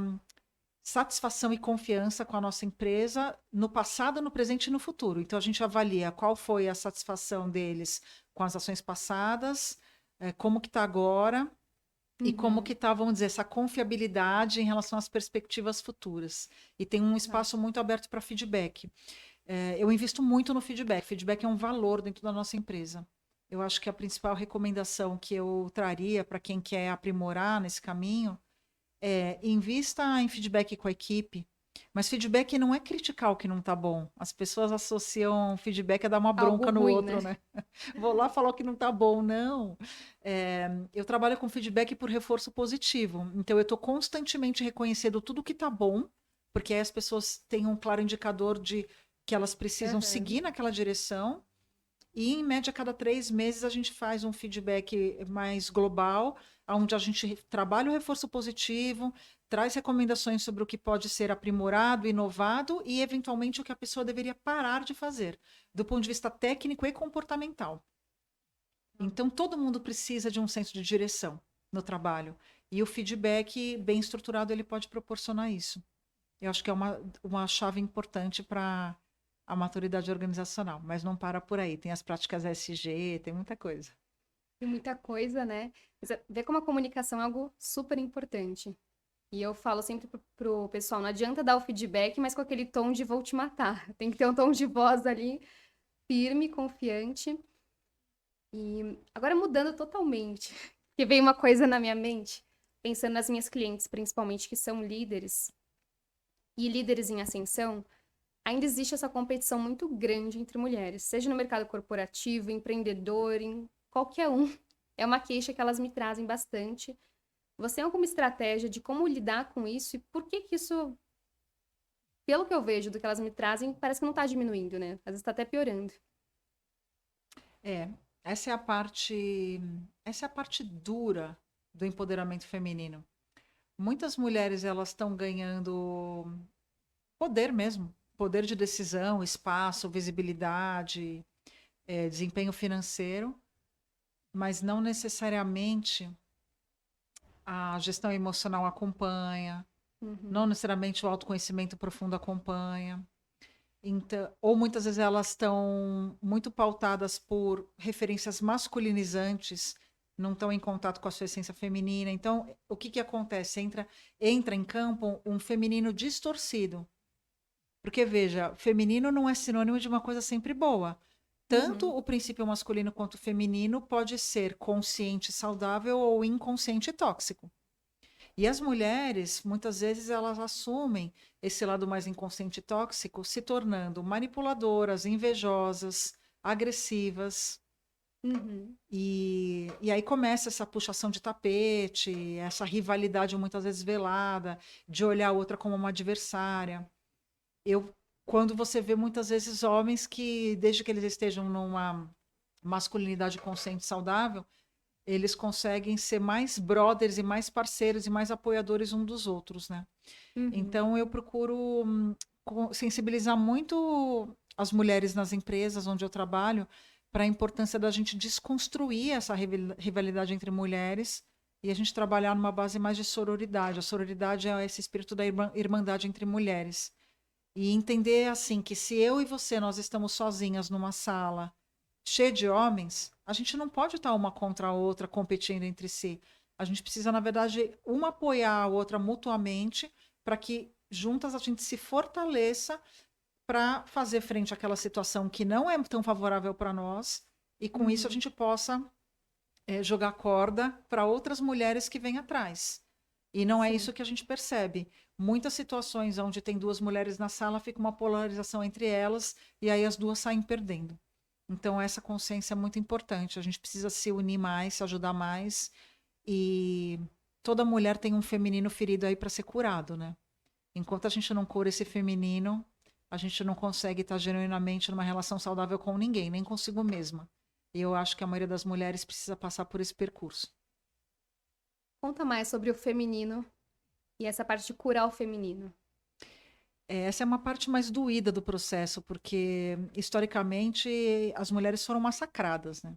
satisfação e confiança com a nossa empresa no passado, no presente e no futuro. Então, a gente avalia qual foi a satisfação deles com as ações passadas, como que está agora e como que está, vamos dizer, essa confiabilidade em relação às perspectivas futuras. E tem um espaço muito aberto para feedback. Eu invisto muito no feedback. Feedback é um valor dentro da nossa empresa. Eu acho que a principal recomendação que eu traria para quem quer aprimorar nesse caminho é invista em feedback com a equipe, mas feedback não é criticar o que não está bom. As pessoas associam feedback a dar uma Algo bronca no ruim, outro, né? né? Vou lá falar o que não está bom, não. Eu trabalho com feedback por reforço positivo. Então, eu estou constantemente reconhecendo tudo que está bom, porque aí as pessoas têm um claro indicador de que elas precisam seguir naquela direção. E, em média, a cada 3 meses, a gente faz um feedback mais global, onde a gente trabalha o reforço positivo, traz recomendações sobre o que pode ser aprimorado, inovado e, eventualmente, o que a pessoa deveria parar de fazer, do ponto de vista técnico e comportamental. Então, todo mundo precisa de um senso de direção no trabalho. E o feedback bem estruturado, ele pode proporcionar isso. Eu acho que é uma chave importante para a maturidade organizacional, mas não para por aí. Tem as práticas ESG, tem muita coisa. Tem muita coisa, né? Vê como a comunicação é algo super importante. E eu falo sempre pro pessoal, não adianta dar o feedback, mas com aquele tom de vou te matar. Tem que ter um tom de voz ali firme, confiante. E agora mudando totalmente, que veio uma coisa na minha mente, pensando nas minhas clientes, principalmente que são líderes e líderes em ascensão, ainda existe essa competição muito grande entre mulheres, seja no mercado corporativo, empreendedor, em qualquer um. É uma queixa que elas me trazem bastante. Você tem alguma estratégia de como lidar com isso e por que que isso, pelo que eu vejo do que elas me trazem, parece que não está diminuindo, né? Às vezes está até piorando. É, essa é a parte dura do empoderamento feminino. Muitas mulheres elas estão ganhando poder mesmo, poder de decisão, espaço, visibilidade, desempenho financeiro, mas não necessariamente a gestão emocional acompanha, não necessariamente o autoconhecimento profundo acompanha. Então, ou muitas vezes elas estão muito pautadas por referências masculinizantes, não estão em contato com a sua essência feminina. Então, o que acontece? Entra em campo um feminino distorcido. Porque, veja, feminino não é sinônimo de uma coisa sempre boa. Tanto o princípio masculino quanto o feminino pode ser consciente saudável ou inconsciente tóxico. E as mulheres, muitas vezes, elas assumem esse lado mais inconsciente tóxico, se tornando manipuladoras, invejosas, agressivas. E aí começa essa puxação de tapete, essa rivalidade muitas vezes velada, de olhar a outra como uma adversária. Quando você vê muitas vezes homens que, desde que eles estejam numa masculinidade consciente e saudável, eles conseguem ser mais brothers e mais parceiros e mais apoiadores um dos outros, né? Então, eu procuro sensibilizar muito as mulheres nas empresas onde eu trabalho para a importância da gente desconstruir essa rivalidade entre mulheres e a gente trabalhar numa base mais de sororidade. A sororidade é esse espírito da irmandade entre mulheres. E entender, assim, que se eu e você, nós estamos sozinhas numa sala cheia de homens, a gente não pode estar uma contra a outra, competindo entre si. A gente precisa, na verdade, uma apoiar a outra mutuamente para que juntas a gente se fortaleça para fazer frente àquela situação que não é tão favorável para nós e com isso a gente possa jogar corda para outras mulheres que vêm atrás. E não é isso que a gente percebe. Muitas situações onde tem duas mulheres na sala, fica uma polarização entre elas e aí as duas saem perdendo. Então, essa consciência é muito importante. A gente precisa se unir mais, se ajudar mais. E toda mulher tem um feminino ferido aí para ser curado, né? Enquanto a gente não cura esse feminino, a gente não consegue estar genuinamente numa relação saudável com ninguém, nem consigo mesma. E eu acho que a maioria das mulheres precisa passar por esse percurso. Conta mais sobre o feminino e essa parte de curar o feminino. Essa é uma parte mais doída do processo, porque historicamente as mulheres foram massacradas, né?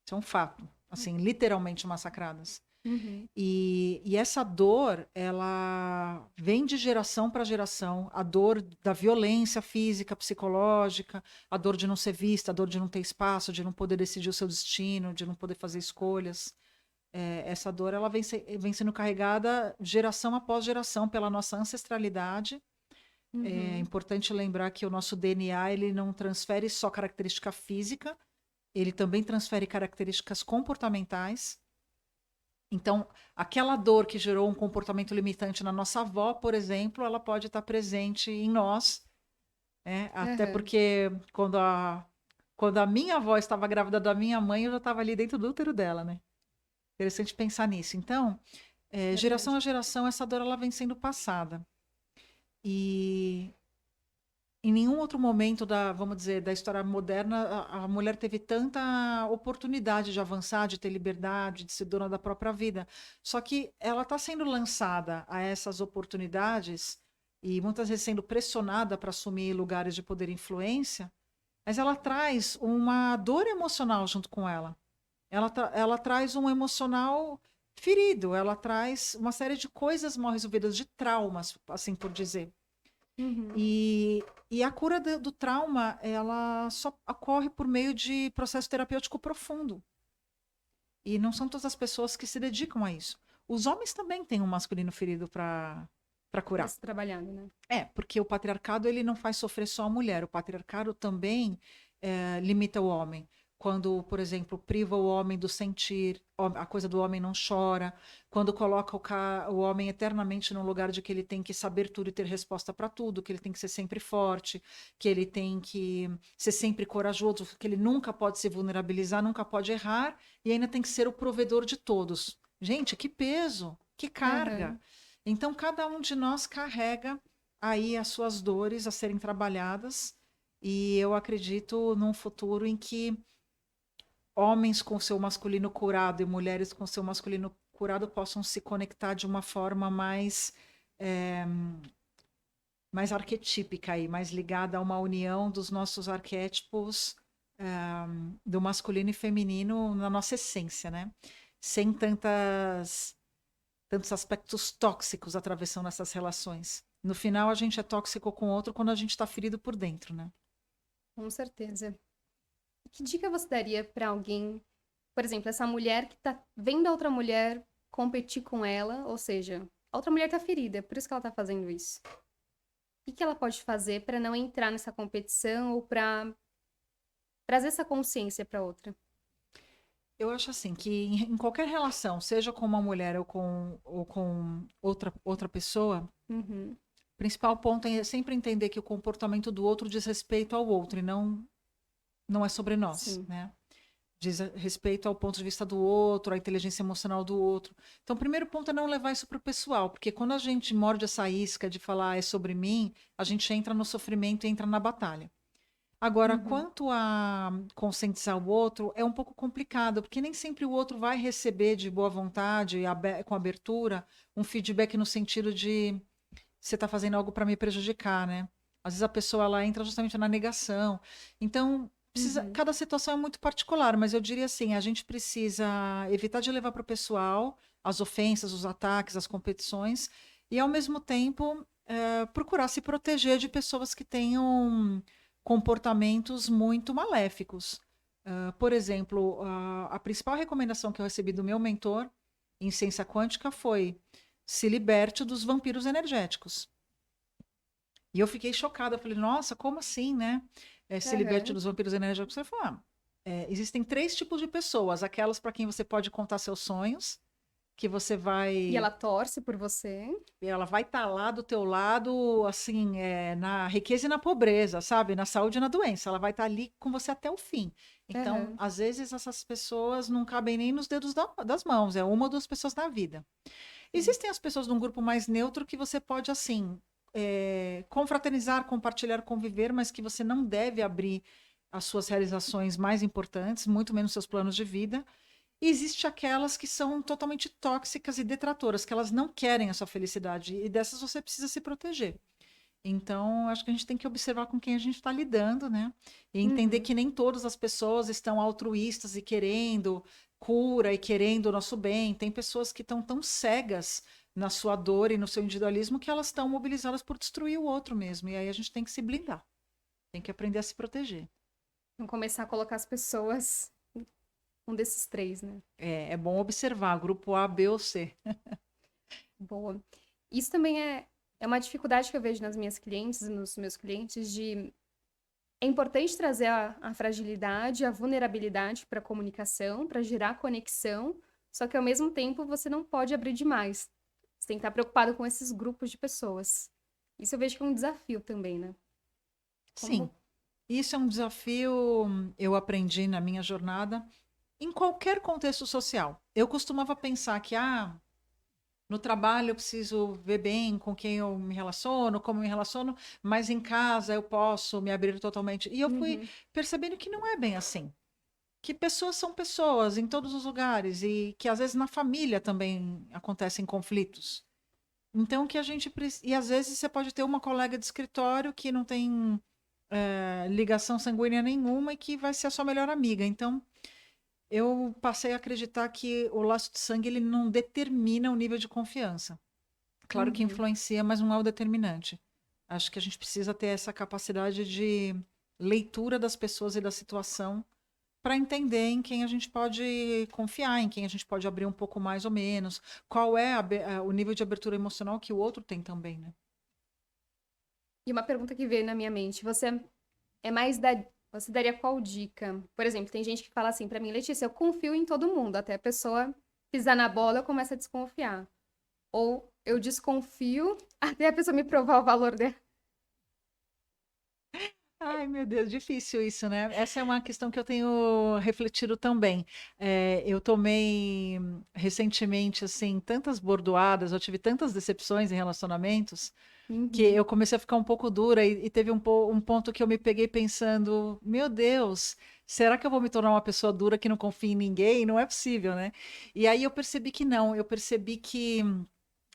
Isso é um fato, assim, literalmente massacradas. Uhum. E essa dor, ela vem de geração para geração. A dor da violência física, psicológica, a dor de não ser vista, a dor de não ter espaço, de não poder decidir o seu destino, de não poder fazer escolhas. Essa dor, ela vem sendo carregada geração após geração pela nossa ancestralidade. É Uhum. importante lembrar que o nosso DNA, ele não transfere só característica física, ele também transfere características comportamentais. Então, aquela dor que gerou um comportamento limitante na nossa avó, por exemplo, ela pode estar presente em nós, né? Até Aham. porque quando a minha avó estava grávida da minha mãe, eu já estava ali dentro do útero dela, né? Interessante pensar nisso. Então, geração Verdade. a geração, essa dor ela vem sendo passada. E em nenhum outro momento vamos dizer, da história moderna, a mulher teve tanta oportunidade de avançar, de ter liberdade, de ser dona da própria vida. Só que ela está sendo lançada a essas oportunidades e muitas vezes sendo pressionada para assumir lugares de poder e influência, mas ela traz uma dor emocional junto com ela. Ela traz um emocional ferido, ela traz uma série de coisas mal resolvidas, de traumas, assim por dizer. Uhum. E a cura do trauma, ela só ocorre por meio de processo terapêutico profundo. E não são todas as pessoas que se dedicam a isso. Os homens também têm um masculino ferido para Para curar. ser trabalhado, né? Porque o patriarcado ele não faz sofrer só a mulher. O patriarcado também limita o homem. Quando, por exemplo, priva o homem do sentir, a coisa do homem não chora. Quando coloca o homem eternamente num lugar de que ele tem que saber tudo e ter resposta para tudo, que ele tem que ser sempre forte, que ele tem que ser sempre corajoso, que ele nunca pode se vulnerabilizar, nunca pode errar e ainda tem que ser o provedor de todos. Gente, que peso, que carga. Aham. Então, cada um de nós carrega aí as suas dores a serem trabalhadas, e eu acredito num futuro em que homens com seu masculino curado e mulheres com seu masculino curado possam se conectar de uma forma mais arquetípica aí, mais ligada a uma união dos nossos arquétipos do masculino e feminino na nossa essência, né? Sem tantos aspectos tóxicos atravessando essas relações. No final, a gente é tóxico com o outro quando a gente está ferido por dentro, né? Com certeza. Que dica você daria para alguém, por exemplo, essa mulher que tá vendo a outra mulher competir com ela, ou seja, a outra mulher tá ferida, é por isso que ela tá fazendo isso. O que ela pode fazer para não entrar nessa competição ou para trazer essa consciência para outra? Eu acho assim que em qualquer relação, seja com uma mulher ou com outra pessoa, Uhum. o principal ponto é sempre entender que o comportamento do outro diz respeito ao outro e não é sobre nós, Sim. né? Diz respeito ao ponto de vista do outro, à inteligência emocional do outro. Então, o primeiro ponto é não levar isso para o pessoal, porque quando a gente morde essa isca de falar é sobre mim, a gente entra no sofrimento e entra na batalha. Agora, Uhum. quanto a conscientizar o outro, é um pouco complicado, porque nem sempre o outro vai receber de boa vontade, com abertura, um feedback no sentido de você está fazendo algo para me prejudicar, né? Às vezes a pessoa ela entra justamente na negação. Então, Uhum. cada situação é muito particular, mas eu diria assim, a gente precisa evitar de levar para o pessoal as ofensas, os ataques, as competições, e ao mesmo tempo procurar se proteger de pessoas que tenham comportamentos muito maléficos. Por exemplo, a principal recomendação que eu recebi do meu mentor em ciência quântica foi: se liberte dos vampiros energéticos. E eu fiquei chocada, eu falei, nossa, como assim, né? Se liberte Aham. dos vampiros energéticos. Ele falou, existem três tipos de pessoas: aquelas para quem você pode contar seus sonhos, que você E vai ela torce por você. ela vai estar lá do teu lado, assim, na riqueza e na pobreza, sabe? Na saúde e na doença. Ela vai estar ali com você até o fim. Então, Aham. às vezes, essas pessoas não cabem nem nos dedos das mãos. É uma ou duas pessoas na vida. Sim. Existem as pessoas de um grupo mais neutro que você pode, assim, confraternizar, compartilhar, conviver, mas que você não deve abrir as suas realizações mais importantes, muito menos seus planos de vida. E existe aquelas que são totalmente tóxicas e detratoras, que elas não querem a sua felicidade, e dessas você precisa se proteger. Então, acho que a gente tem que observar com quem a gente está lidando, né? E entender Uhum. que nem todas as pessoas estão altruístas e querendo cura e querendo o nosso bem. Tem pessoas que estão tão cegas na sua dor e no seu individualismo que elas estão mobilizadas por destruir o outro mesmo. E aí a gente tem que se blindar, tem que aprender a se proteger. Vamos começar a colocar as pessoas, um desses três, né? É bom observar, grupo A, B ou C. Boa. Isso também é uma dificuldade que eu vejo nas minhas clientes, nos meus clientes, de é importante trazer a fragilidade, a vulnerabilidade para a comunicação, para gerar conexão, só que ao mesmo tempo você não pode abrir demais. Você tem que estar preocupado com esses grupos de pessoas. Isso eu vejo que é um desafio também, né? Sim, Como. isso é um desafio, eu aprendi na minha jornada, em qualquer contexto social. Eu costumava pensar que, no trabalho eu preciso ver bem com quem eu me relaciono, como eu me relaciono, mas em casa eu posso me abrir totalmente. E eu fui Uhum, percebendo que não é bem assim. Que pessoas são pessoas em todos os lugares e que às vezes na família também acontecem conflitos. Então que a gente e às vezes você pode ter uma colega de escritório que não tem ligação sanguínea nenhuma e que vai ser a sua melhor amiga. Então eu passei a acreditar que o laço de sangue ele não determina o nível de confiança. Claro que uhum. influencia, mas não é o determinante. Acho que a gente precisa ter essa capacidade de leitura das pessoas e da situação para entender em quem a gente pode confiar, em quem a gente pode abrir um pouco mais ou menos, qual é o nível de abertura emocional que o outro tem também, né? E uma pergunta que veio na minha mente, você é mais da. Você daria qual dica? Por exemplo, tem gente que fala assim pra mim, Letícia, eu confio em todo mundo, até a pessoa pisar na bola, eu começo a desconfiar. Ou eu desconfio até a pessoa me provar o valor dela. Ai, meu Deus, difícil isso, né? Essa é uma questão que eu tenho refletido também. Eu tomei recentemente, assim, tantas bordoadas, eu tive tantas decepções em relacionamentos, que Uhum. eu comecei a ficar um pouco dura e teve um ponto que eu me peguei pensando, meu Deus, será que eu vou me tornar uma pessoa dura que não confia em ninguém? Não é possível, né? E aí eu percebi que não, eu percebi que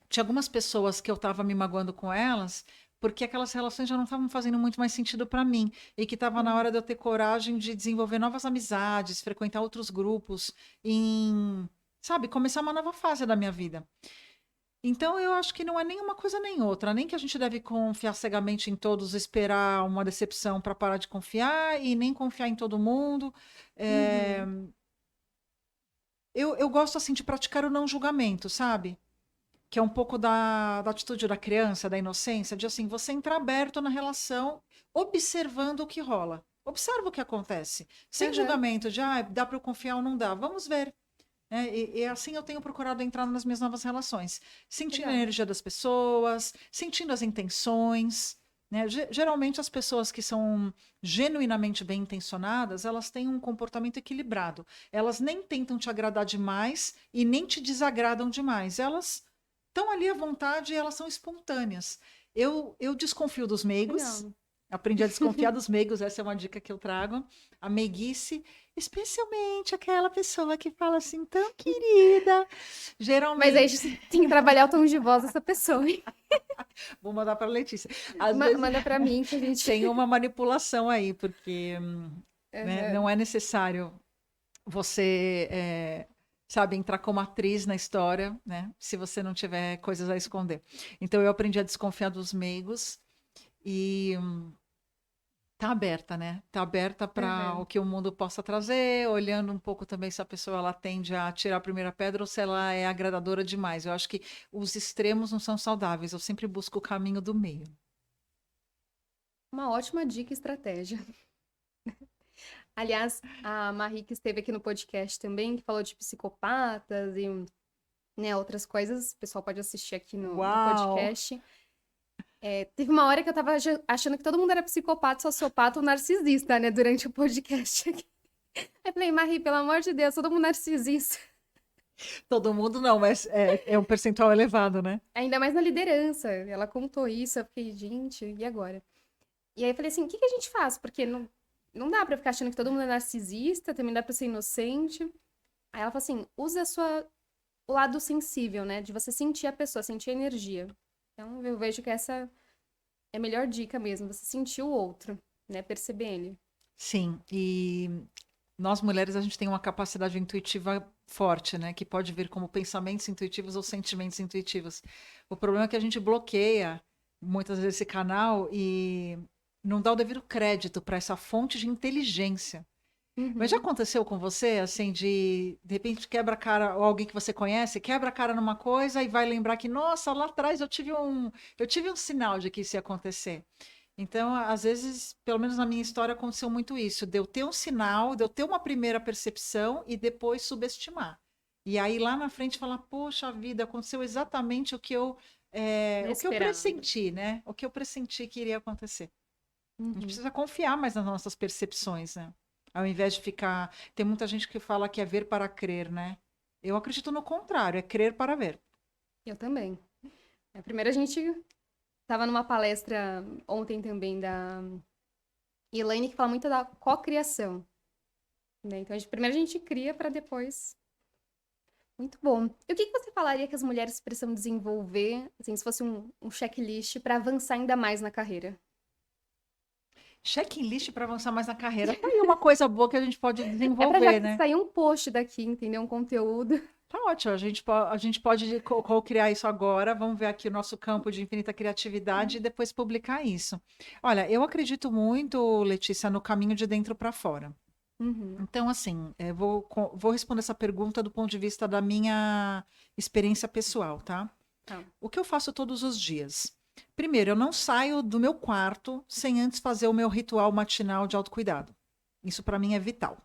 tinha algumas pessoas que eu estava me magoando com elas, porque aquelas relações já não estavam fazendo muito mais sentido para mim, e que estava na Uhum. hora de eu ter coragem de desenvolver novas amizades, frequentar outros grupos, sabe, começar uma nova fase da minha vida. Então, eu acho que não é nem uma coisa nem outra, nem que a gente deve confiar cegamente em todos, esperar uma decepção para parar de confiar, e nem confiar em todo mundo. É, Uhum. eu gosto, assim, de praticar o não julgamento, sabe? Que é um pouco da atitude da criança, da inocência, de assim, você entrar aberto na relação, observando o que rola. Observa o que acontece, sem Uhum. julgamento de, dá para eu confiar ou não dá. Vamos ver. Né? E assim eu tenho procurado entrar nas minhas novas relações, sentindo a Legal. energia das pessoas, sentindo as intenções. Né? Geralmente as pessoas que são genuinamente bem intencionadas, elas têm um comportamento equilibrado. Elas nem tentam te agradar demais e nem te desagradam demais. Elas estão ali à vontade e elas são espontâneas. Eu desconfio dos meigos, Legal. aprendi a desconfiar dos meigos, essa é uma dica que eu trago. A meiguice, especialmente aquela pessoa que fala assim, tão querida. Mas aí a Geralmente, gente tem que trabalhar o tom de voz dessa pessoa, hein? vou mandar para a Letícia. Às vezes Manda pra mim que a gente. tem uma manipulação aí, porque né, Uhum. não é necessário você, sabe, entrar como atriz na história, né? Se você não tiver coisas a esconder. Então eu aprendi a desconfiar dos meigos e tá aberta, né? Tá aberta para o Uhum. que o mundo possa trazer, olhando um pouco também se a pessoa ela tende a tirar a primeira pedra ou se ela é agradadora demais. Eu acho que os extremos não são saudáveis. Eu sempre busco o caminho do meio. Uma ótima dica e estratégia. Aliás, a Marie que esteve aqui no podcast também, que falou de psicopatas e, né, outras coisas, o pessoal pode assistir aqui no Uau! podcast. Teve uma hora que eu tava achando que todo mundo era psicopata, sociopata ou narcisista, né, durante o podcast aqui. Aí eu falei, Marie, pelo amor de Deus, todo mundo narcisista. Todo mundo não, mas é um percentual elevado, né? Ainda mais na liderança. Ela contou isso, eu fiquei, gente, e agora? E aí eu falei assim, o que que a gente faz? Porque não dá pra ficar achando que todo mundo é narcisista, também dá pra ser inocente. Aí ela falou assim, usa o lado sensível, né? De você sentir a pessoa, sentir a energia. Então eu vejo que essa É a melhor dica mesmo, você sentir o outro, né? Perceber ele. Sim, e nós mulheres, a gente tem uma capacidade intuitiva forte, né? Que pode vir como pensamentos intuitivos ou sentimentos intuitivos. O problema é que a gente bloqueia muitas vezes esse canal e não dá o devido crédito para essa fonte de inteligência. Mas já Uhum. aconteceu com você, assim, de repente quebra a cara, ou alguém que você conhece, quebra a cara numa coisa e vai lembrar que, nossa, lá atrás eu tive um sinal de que isso ia acontecer. Então, às vezes, pelo menos na minha história, aconteceu muito isso, de eu ter um sinal, de eu ter uma primeira percepção e depois subestimar. E aí lá na frente falar, poxa vida, aconteceu exatamente Não o que eu esperava. pressenti, né? O que eu pressenti que iria acontecer. A gente Uhum. precisa confiar mais nas nossas percepções, né? Ao invés de ficar. Tem muita gente que fala que é ver para crer, né? Eu acredito no contrário, é crer para ver. Eu também. Primeiro a gente estava numa palestra ontem também da Elaine que fala muito da cocriação, né? Então, primeiro a gente cria para depois. Muito bom. E o que que você falaria que as mulheres precisam desenvolver, assim, se fosse um checklist para avançar ainda mais na carreira? Checklist para avançar mais na carreira. Tá aí uma coisa boa que a gente pode É para já desenvolver, né? sair um post daqui, entendeu? Um conteúdo. Tá ótimo, a gente pode co-criar isso agora. Vamos ver aqui o nosso campo de infinita criatividade e depois publicar isso. Olha, eu acredito muito, Letícia, no caminho de dentro para fora. Uhum. Então, assim, vou responder essa pergunta do ponto de vista da minha experiência pessoal, tá? Tá. O que eu faço todos os dias? Primeiro, eu não saio do meu quarto sem antes fazer o meu ritual matinal de autocuidado. Isso para mim é vital.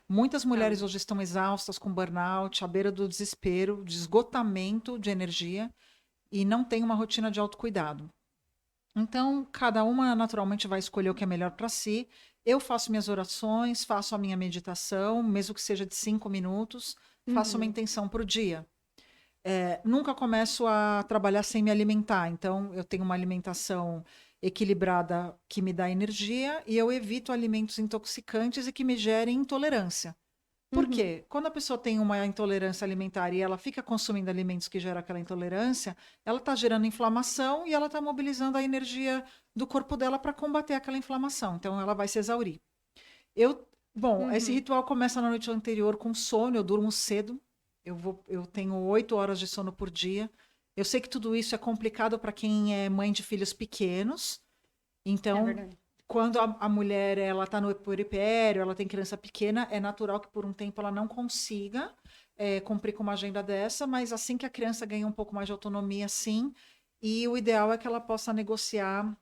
Muitas Tá. mulheres hoje estão exaustas, com burnout, à beira do desespero, de esgotamento de energia e não tem uma rotina de autocuidado. Então, cada uma naturalmente vai escolher o que é melhor para si. Eu faço minhas orações, faço a minha meditação, mesmo que seja de 5 minutos, faço uma Uhum. intenção para o dia. Nunca começo a trabalhar sem me alimentar, então eu tenho uma alimentação equilibrada que me dá energia e eu evito alimentos intoxicantes e que me gerem intolerância. Por Uhum. quê? Quando a pessoa tem uma intolerância alimentar e ela fica consumindo alimentos que geram aquela intolerância, ela está gerando inflamação e ela está mobilizando a energia do corpo dela para combater aquela inflamação. Então, ela vai se exaurir. Bom, esse Uhum. ritual começa na noite anterior com sono, eu durmo cedo. Eu tenho 8 horas de sono por dia. Eu sei que tudo isso é complicado para quem é mãe de filhos pequenos. É Então, verdade. quando a mulher ela está no puerpério, ela tem criança pequena, é natural que por um tempo ela não consiga cumprir com uma agenda dessa, mas assim que a criança ganha um pouco mais de autonomia, sim. E o ideal é que ela possa negociar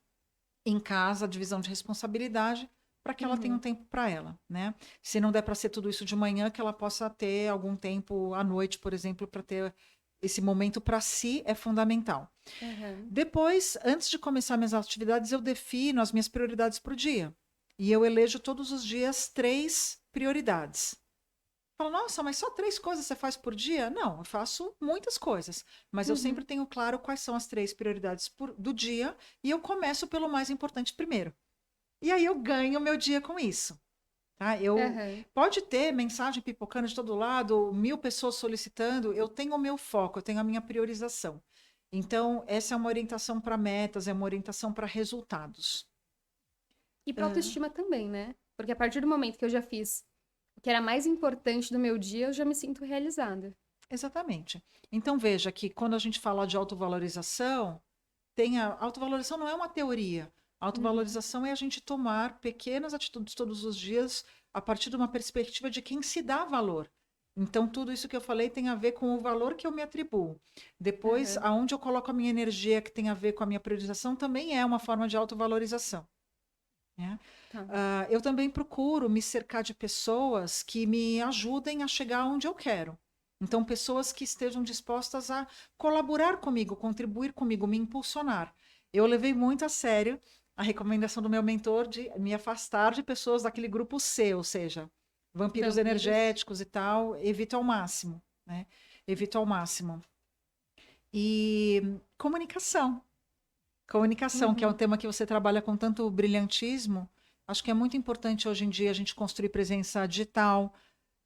em casa a divisão de responsabilidade para que ela tenha um Uhum. tempo para ela, né? Se não der para ser tudo isso de manhã, que ela possa ter algum tempo à noite, por exemplo, para ter esse momento para si é fundamental. Uhum. Depois, antes de começar minhas atividades, eu defino as minhas prioridades para o dia. E eu elejo todos os dias 3 prioridades. Fala, nossa, mas só 3 coisas você faz por dia? Não, eu faço muitas coisas. Mas eu sempre Uhum. tenho claro quais são as 3 prioridades do dia e eu começo pelo mais importante primeiro. E aí eu ganho o meu dia com isso. Tá? Uhum. Pode ter mensagem pipocando de todo lado, 1.000 pessoas solicitando, eu tenho o meu foco, eu tenho a minha priorização. Então, essa é uma orientação para metas, é uma orientação para resultados. E pra Ah, autoestima também, né? Porque a partir do momento que eu já fiz o que era mais importante do meu dia, eu já me sinto realizada. exatamente. Então, veja que quando a gente fala de autovalorização, autovalorização não é uma teoria. Uhum. Autovalorização é a gente tomar pequenas atitudes todos os dias a partir de uma perspectiva de quem se dá valor. Então, tudo isso que eu falei tem a ver com o valor que eu me atribuo. Depois, Uhum. aonde eu coloco a minha energia, que tem a ver com a minha priorização, também é uma forma de autovalorização, né? Tá. Eu também procuro me cercar de pessoas que me ajudem a chegar onde eu quero. Então, pessoas que estejam dispostas a colaborar comigo, contribuir comigo, me impulsionar. Eu levei muito a sério a recomendação do meu mentor de me afastar de pessoas daquele grupo C, ou seja, vampiros Vampiros. energéticos e tal, evito ao máximo, né? Evito ao máximo. E comunicação. Comunicação, que é um Uhum. tema que você trabalha com tanto brilhantismo, acho que é muito importante hoje em dia a gente construir presença digital,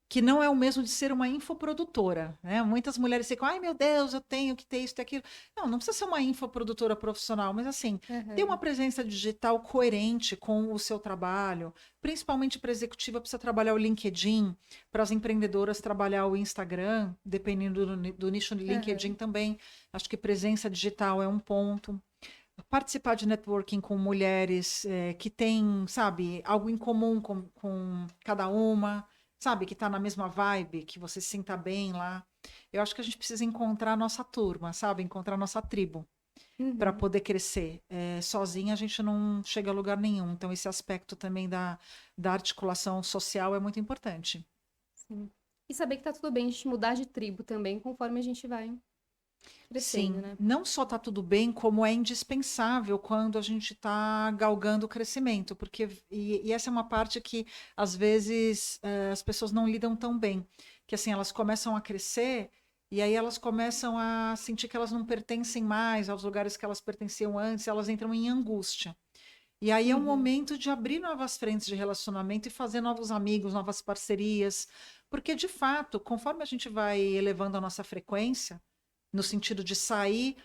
que não é o mesmo de ser uma infoprodutora, né? Muitas mulheres ficam, ai meu Deus, eu tenho que ter isso e aquilo. Não, não precisa ser uma infoprodutora profissional, mas assim, ter uma Aham. presença digital coerente com o seu trabalho, principalmente para executiva, precisa trabalhar o LinkedIn, para as empreendedoras trabalhar o Instagram, dependendo do nicho do LinkedIn Aham. também. Acho que presença digital é um ponto. Participar de networking com mulheres que têm, sabe, algo em comum com cada uma, sabe, que está na mesma vibe, que você se sinta bem lá. Eu acho que a gente precisa encontrar a nossa turma, sabe, encontrar a nossa tribo para Uhum. poder crescer. Sozinha a gente não chega a lugar nenhum. Então, esse aspecto também da articulação social é muito importante. Sim. E saber que tá tudo bem a gente mudar de tribo também, conforme a gente vai crescendo, Sim, né? não só está tudo bem, como é indispensável quando a gente está galgando o crescimento, porque e essa é uma parte que às vezes as pessoas não lidam tão bem, que assim elas começam a crescer e aí elas começam a sentir que elas não pertencem mais aos lugares que elas pertenciam antes, elas entram em angústia. E aí é um Uhum. momento de abrir novas frentes de relacionamento e fazer novos amigos, novas parcerias, porque de fato, conforme a gente vai elevando a nossa frequência no sentido de sair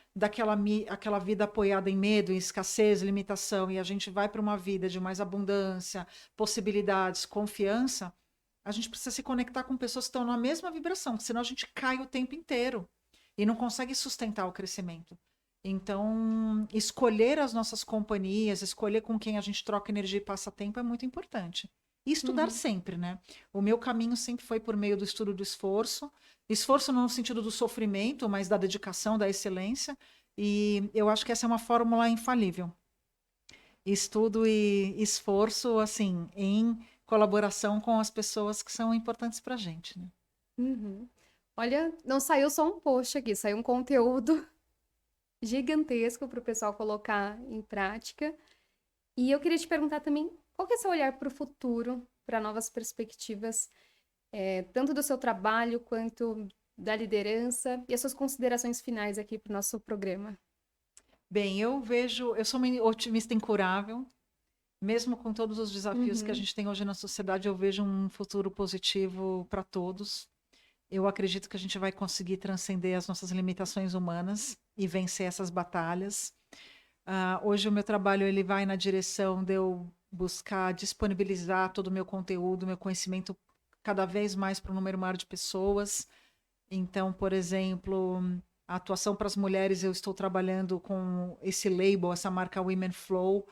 aquela vida apoiada em medo, em escassez, limitação, e a gente vai para uma vida de mais abundância, possibilidades, confiança, a gente precisa se conectar com pessoas que estão na mesma vibração, senão a gente cai o tempo inteiro e não consegue sustentar o crescimento. Então, escolher as nossas companhias, escolher com quem a gente troca energia e passa tempo é muito importante. E estudar Uhum. sempre, né? O meu caminho sempre foi por meio do estudo do esforço, esforço não no sentido do sofrimento, mas da dedicação, da excelência. E eu acho que essa é uma fórmula infalível. Estudo e esforço, assim, em colaboração com as pessoas que são importantes para a gente, né? Uhum. Olha, não saiu só um post aqui, saiu um conteúdo gigantesco para o pessoal colocar em prática. E eu queria te perguntar também, qual que é seu olhar para o futuro, para novas perspectivas, tanto do seu trabalho quanto da liderança, e as suas considerações finais aqui para o nosso programa? Bem, eu sou uma otimista incurável, mesmo com todos os desafios que a Uhum. gente tem hoje na sociedade, eu vejo um futuro positivo para todos. Eu acredito que a gente vai conseguir transcender as nossas limitações humanas e vencer essas batalhas. Hoje o meu trabalho ele vai na direção de eu buscar disponibilizar todo o meu conteúdo, meu conhecimento cada vez mais para um número maior de pessoas. Então, por exemplo, a atuação para as mulheres, eu estou trabalhando com esse label, essa marca Women Flow.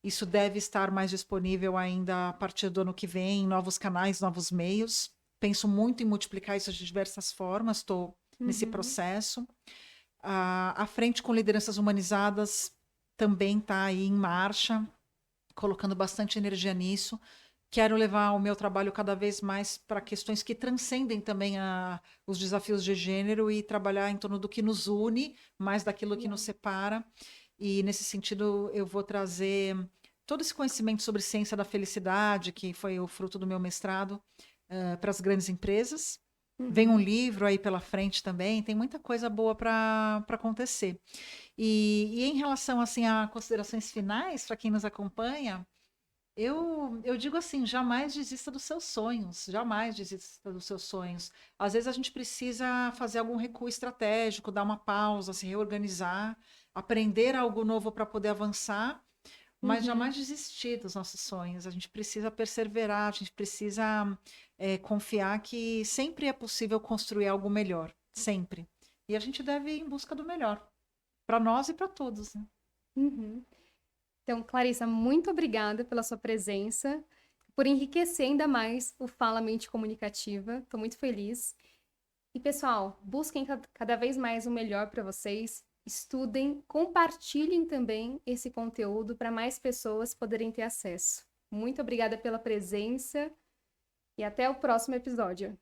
Isso deve estar mais disponível ainda a partir do ano que vem, em novos canais, novos meios. Penso muito em multiplicar isso de diversas formas, estou nesse Uhum. processo. A frente com lideranças humanizadas também está aí em marcha, colocando bastante energia nisso. Quero levar o meu trabalho cada vez mais para questões que transcendem também os desafios de gênero e trabalhar em torno do que nos une, mais daquilo que nos Legal. separa. E nesse sentido, eu vou trazer todo esse conhecimento sobre ciência da felicidade, que foi o fruto do meu mestrado, para as grandes empresas. Vem um Uhum. livro aí pela frente também, tem muita coisa boa para acontecer. E em relação assim a considerações finais para quem nos acompanha, eu digo assim, jamais desista dos seus sonhos, jamais desista dos seus sonhos. Às vezes a gente precisa fazer algum recuo estratégico, dar uma pausa, se reorganizar, aprender algo novo para poder avançar, mas Uhum. jamais desistir dos nossos sonhos. A gente precisa perseverar, a gente precisa confiar que sempre é possível construir algo melhor, sempre. E a gente deve ir em busca do melhor, para nós e para todos, né? Uhum. Então, Clarissa, muito obrigada pela sua presença, por enriquecer ainda mais o Fala Mente Comunicativa. Estou muito feliz. E, pessoal, busquem cada vez mais o melhor para vocês. Estudem, compartilhem também esse conteúdo para mais pessoas poderem ter acesso. Muito obrigada pela presença e até o próximo episódio.